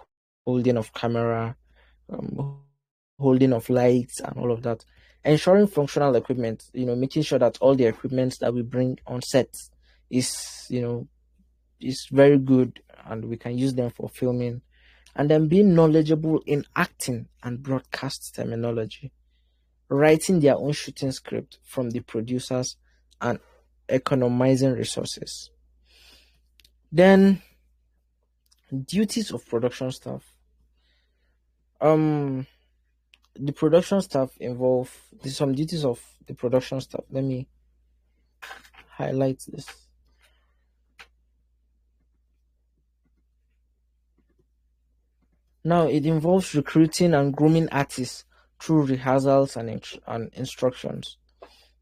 holding of camera, holding of lights, and all of that. Ensuring functional equipment, making sure that all the equipment that we bring on set is, is very good and we can use them for filming. And then being knowledgeable in acting and broadcast terminology, writing their own shooting script from the producers, and economizing resources. Then duties of production staff. The production staff involve some duties of the production staff. Let me highlight this. Now, it involves recruiting and grooming artists through rehearsals and instructions.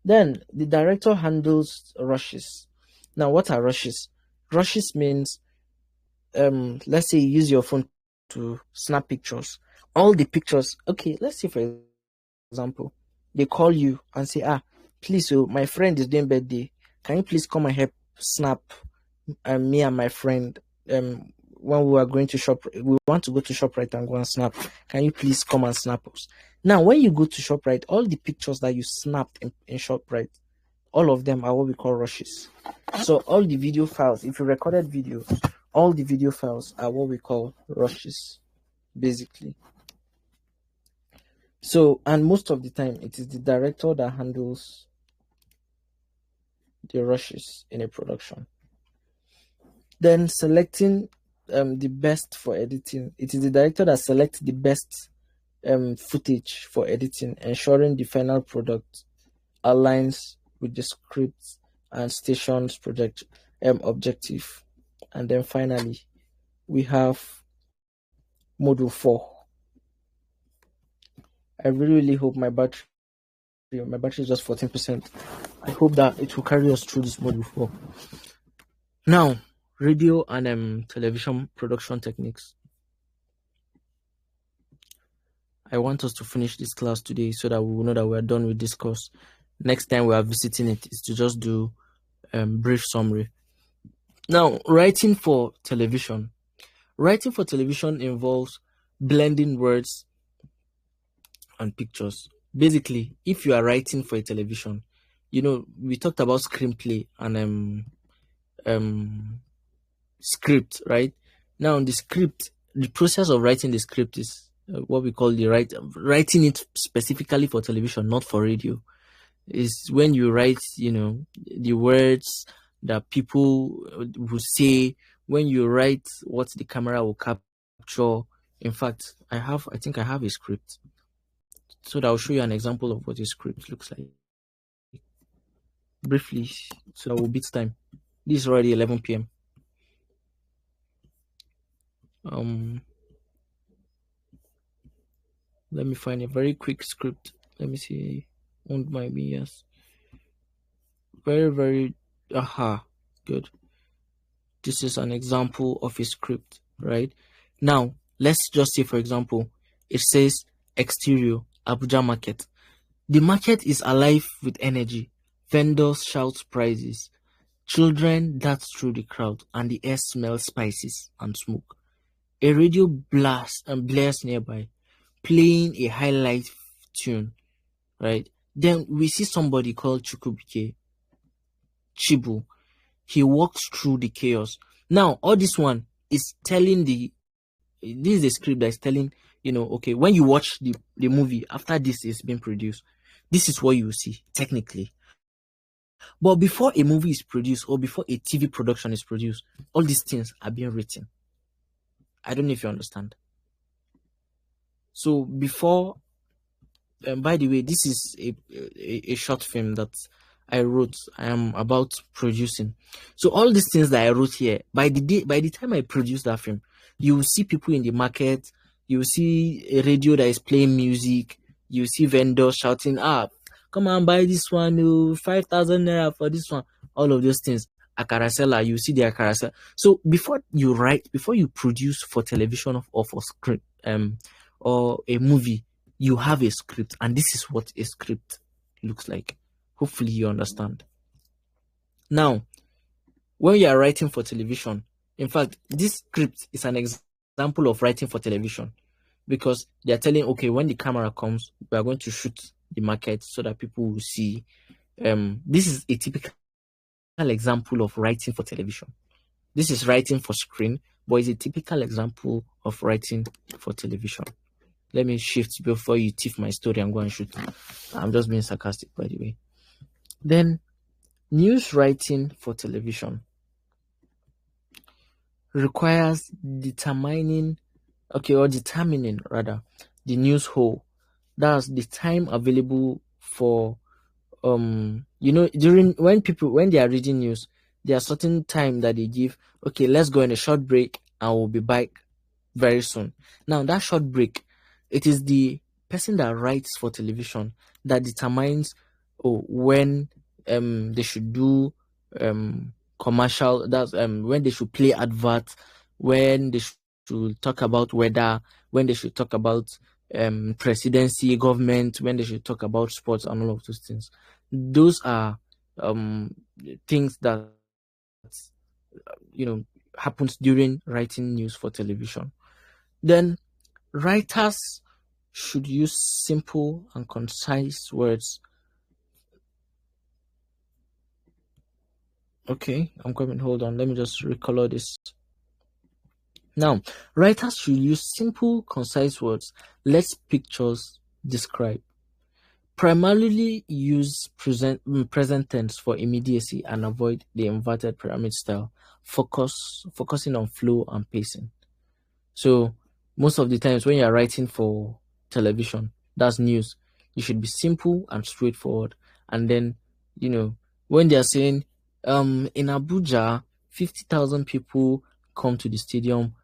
Then, the director handles rushes. Now, what are rushes? Rushes means, let's say you use your phone to snap pictures. All the pictures, okay, let's say for example, they call you and say, please, my friend is doing birthday. Can you please come and help snap me and my friend when we are going to shop? We want to go to ShopRite and go and snap. Can you please come and snap us? Now, when you go to ShopRite, all the pictures that you snapped in ShopRite, all of them are what we call rushes. So all the video files, if you recorded video, all the video files are what we call rushes, basically. So, and most of the time, it is the director that handles the rushes in a production. Then selecting the best for editing. It is the director that selects the best footage for editing, ensuring the final product aligns with the script and station's project objective. And then finally, we have module 4. I really hope my battery is just 14%. I hope that it will carry us through this module 4. Now, radio and television production techniques. I want us to finish this class today so that we will know that we are done with this course. Next time we are visiting it is to just do brief summary. Now, writing for television. Writing for television involves blending words and pictures. Basically, if you are writing for a television, we talked about screenplay and script, right? Now, the process of writing the script is what we call writing it specifically for television, not for radio. Is when you write, the words that people will say, when you write what the camera will capture. In fact, I think I have a script. So that I'll show you an example of what a script looks like. Briefly, so that we'll beat time. This is already 11 p.m. Let me find a very quick script. Let me see. Won't mind me, yes. Very, very, good. This is an example of a script, right? Now, let's just say, for example, it says exterior, Abuja market. The market is alive with energy. Vendors shout prices. Children dance through the crowd, and the air smells spices and smoke. A radio blasts and blares nearby, playing a highlight tune, right? Then we see somebody called Chukwubike Chibu. He walks through the chaos. Now, all this one is telling this is a script that is telling, okay, when you watch the movie after this is being produced, this is what you will see, technically. But before a movie is produced or before a TV production is produced, all these things are being written. I don't know if you understand. So before, by the way, this is a short film that I am about producing. So all these things that I wrote here, by the time I produce that film, you will see people in the market, you will see a radio that is playing music, you will see vendors shouting, come on, buy this one, 5,000 naira for this one. All of those things. A carousel, you see their carousel. So before you produce for television or for script, or a movie, you have a script, and this is what a script looks like. Hopefully you understand. Now, when you are writing for television, in fact, this script is an example of writing for television, because they are telling, okay, when the camera comes, we are going to shoot the market so that people will see. This is a typical example of writing for television. This is writing for screen, but it's a typical example of writing for television. Let me shift before you tiff my story and go and shoot. I'm just being sarcastic, by the way. Then, news writing for television requires determining the news whole. That's the time available for during when they are reading news, there are certain time that they give. Okay, let's go on a short break and we'll be back very soon. Now that short break, it is the person that writes for television that determines when they should do commercial, that's when they should play adverts, when they should talk about weather, when they should talk about presidency, government, when they should talk about sports and all of those things. Those are things that happens during writing news for television. Then writers should use simple and concise words. Okay, I'm coming. Hold on. Let me just recolor this. Now, writers should use simple, concise words. Let pictures describe. Primarily use present tense for immediacy and avoid the inverted pyramid style, focusing on flow and pacing. So most of the times when you're writing for television, that's news, you should be simple and straightforward, and then When they are saying in Abuja 50,000 people come to the stadium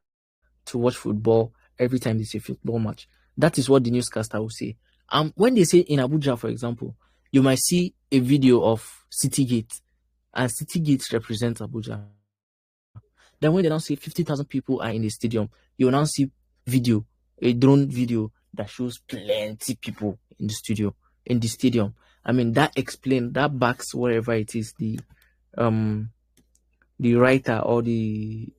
to watch football every time they say football match. That is what the newscaster will say. When they say in Abuja, for example, you might see a video of City Gate, and City Gate represents Abuja. Then when they now say 50,000 people are in the stadium, you will now see a drone video that shows plenty people in the stadium. I mean, that backs whatever it is the writer or the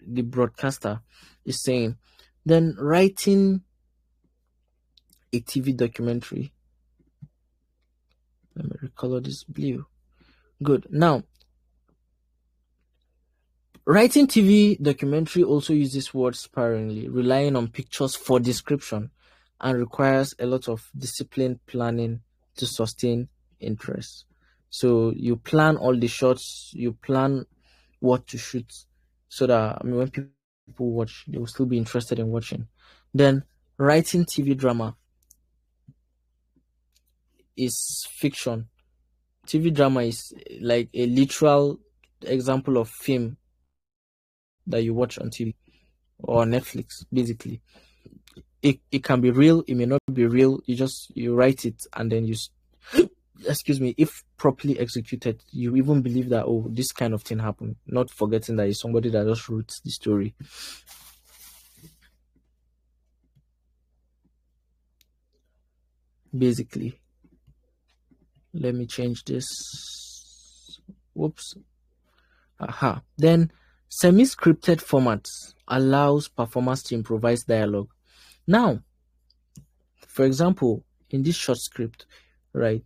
broadcaster is saying. Then writing a TV documentary. Let me recolor this blue. Good. Now, writing TV documentary also uses words sparingly, relying on pictures for description, and requires a lot of disciplined planning to sustain interest. So you plan all the shots, you plan what to shoot, so that when people watch, they will still be interested in watching. Then writing TV drama is fiction. TV drama is like a literal example of film that you watch on TV or Netflix, basically. It can be real, it may not be real. You write it, and then excuse me, if properly executed, you even believe that, oh, this kind of thing happened, not forgetting that it's somebody that just wrote the story. Basically, let me change this. Whoops. Aha. Then semi-scripted formats allows performers to improvise dialogue. Now, for example, in this short script, right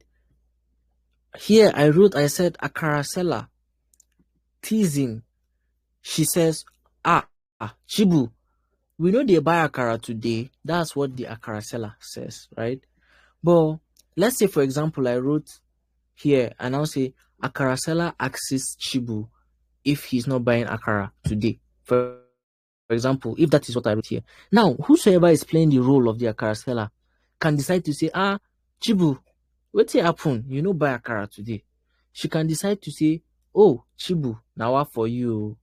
here, I said Akarasela teasing. She says, Chibu, we know they buy Akara today. That's what the Akarasela says, right? But let's say, for example, I wrote here and I'll say Akarasela asks Chibu if he's not buying Akara today. For example, if that is what I wrote here. Now, whosoever is playing the role of the Akara seller can decide to say, Chibu, what's happen? You know, buy Akara today. She can decide to say, oh, Chibu, now what for you?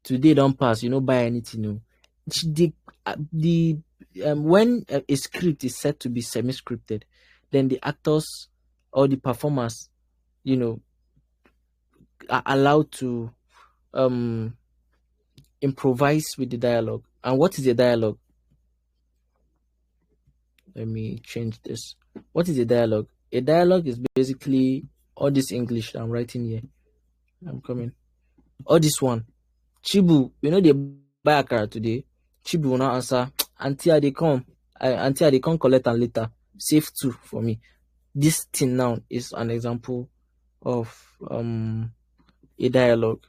Today don't pass, you know, buy anything new. When a script is said to be semi-scripted, then the actors or the performers, are allowed to improvise with the dialogue. And what is a dialogue? Let me change this. What is a dialogue? A dialogue is basically all this English I'm writing here. I'm coming. All this one. Chibu, they buy Akara today. Chibu will not answer. Until they come. Until they come collect and later. Save two for me. This thing now is an example of a dialogue.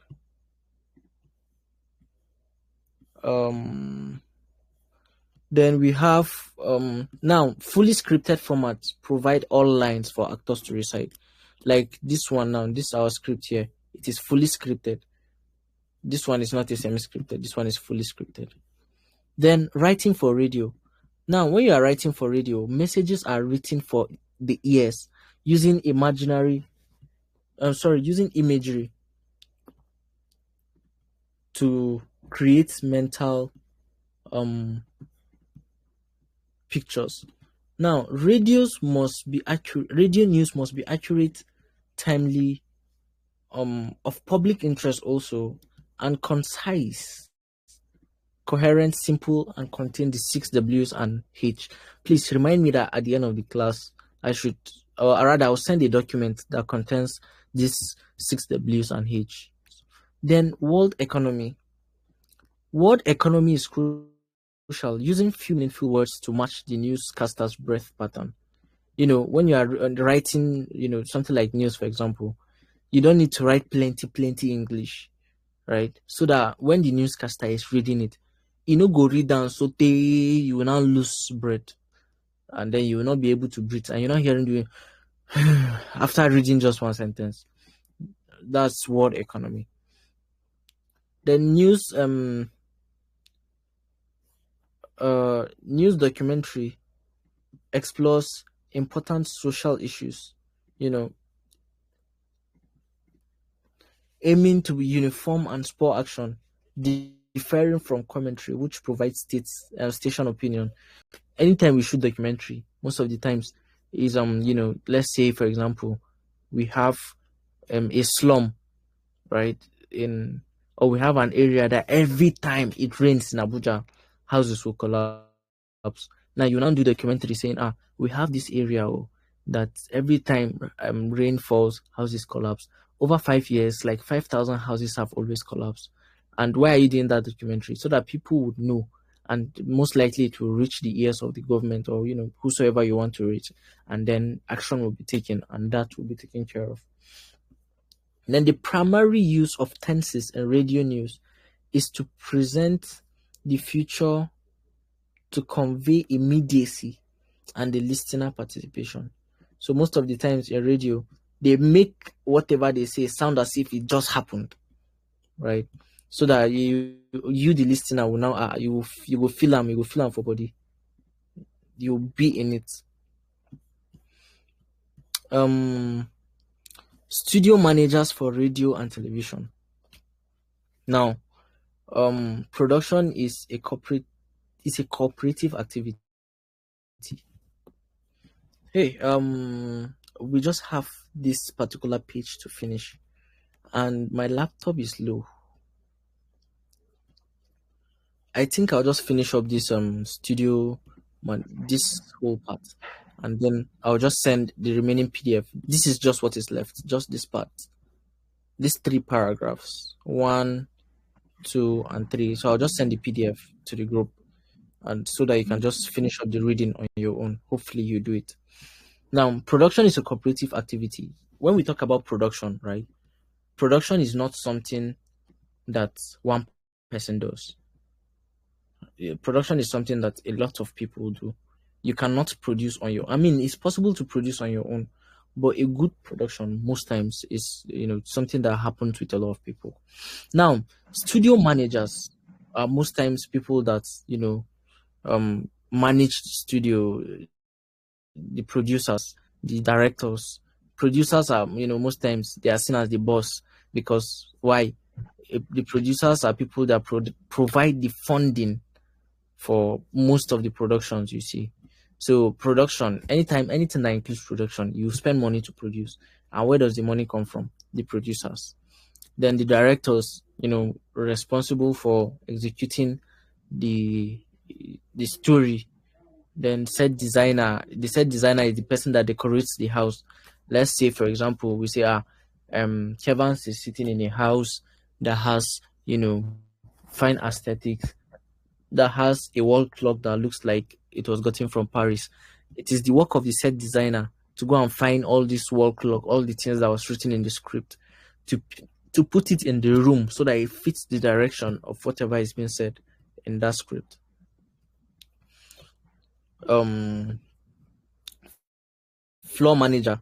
Then we have now fully scripted formats provide all lines for actors to recite. Like this one now, this is our script here. It is fully scripted. This one is not a semi-scripted. This one is fully scripted. Then writing for radio. Now, when you are writing for radio, messages are written for the ears using imagery to create mental pictures. Now, radio news must be accurate, timely, of public interest also, and concise, coherent, simple, and contain the 6 W's and H. Please remind me that at the end of the class, I'll send a document that contains these 6 W's and H. Then world economy. World economy is crucial, using few meaningful words to match the newscaster's breath pattern. When you are writing, something like news, for example, you don't need to write plenty English, right? So that when the newscaster is reading it, go read down so you will not lose breath, and then you will not be able to breathe, and you're not hearing the after reading just one sentence. That's world economy. The news documentary explores important social issues, aiming to be uniform and spur action, differing from commentary, which provides station opinion. Anytime we shoot documentary, most of the times is let's say for example, we have a slum, right? In Or we have an area that every time it rains in Abuja, houses will collapse. Now you now do documentary saying, we have this area that every time rain falls, houses collapse. Over 5 years, like 5,000 houses have always collapsed. And why are you doing that documentary? So that people would know, and most likely it will reach the ears of the government, or whosoever you want to reach, and then action will be taken, and that will be taken care of. Then the primary use of tenses in radio news is to present the future, to convey immediacy and the listener participation. So most of the times in radio, they make whatever they say sound as if it just happened, right? So that you the listener will now you will feel them, for body. You'll be in it. Studio managers for radio and television. Now, production is a cooperative activity. Hey, we just have this particular page to finish, and my laptop is low. I think I'll just finish up this this whole part, and then I'll just send the remaining PDF. This is just what is left, just this part. These 3 paragraphs, 1, 2, and 3. So I'll just send the PDF to the group, and so that you can just finish up the reading on your own. Hopefully you do it. Now, production is a cooperative activity. When we talk about production, right? Production is not something that one person does. Production is something that a lot of people do. You cannot produce on your own. I mean, it's possible to produce on your own, but a good production most times is something that happens with a lot of people. Now, studio managers are most times people that manage the studio, the producers, the directors. Producers are most times they are seen as the boss, because why? The producers are people that provide the funding for most of the productions you see. So production, anything that includes production, you spend money to produce. And where does the money come from? The producers. Then the directors, responsible for executing the story. Then the set designer is the person that decorates the house. Let's say, for example, we say, Kevans is sitting in a house that has, fine aesthetics, that has a wall clock that looks like it was gotten from Paris. It is the work of the set designer to go and find all this wall clock, all the things that was written in the script, to put it in the room so that it fits the direction of whatever is being said in that script. Floor manager.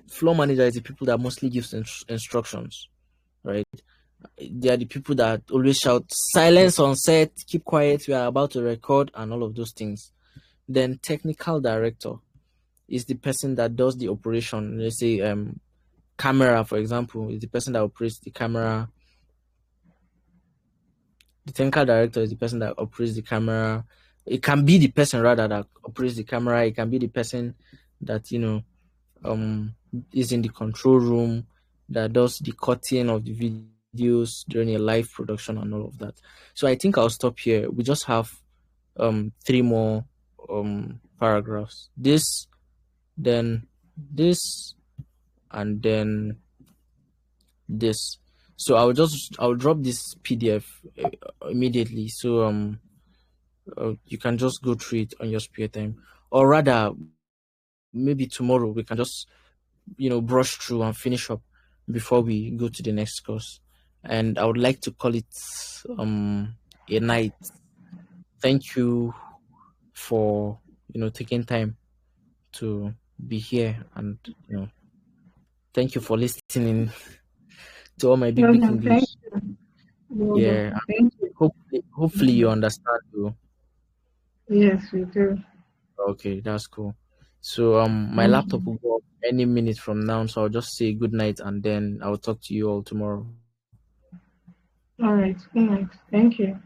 Floor manager is the people that mostly gives instructions, right? They are the people that always shout silence on set, keep quiet, we are about to record, and all of those things. Then technical director is the person that does the operation. Let's say camera, for example, is the person that operates the camera. The technical director is the person that operates the camera. It can be the person rather that operates the camera. It can be the person that is in the control room, that does the cutting of the videos during a live production and all of that. So I think I'll stop here. We just have 3 more paragraphs. This, then this, and then this. So I'll drop this PDF immediately. So you can just go through it on your spare time, or rather, maybe tomorrow we can just brush through and finish up before we go to the next course. And I would like to call it a night. Thank you for taking time to be here, and thank you for listening to all my big English. Yeah, Thank you. hopefully you understand too. Yes, we do. Okay, that's cool. So my laptop will go off any minute from now, so I'll just say good night and then I'll talk to you all tomorrow. All right. Good night. Thank you.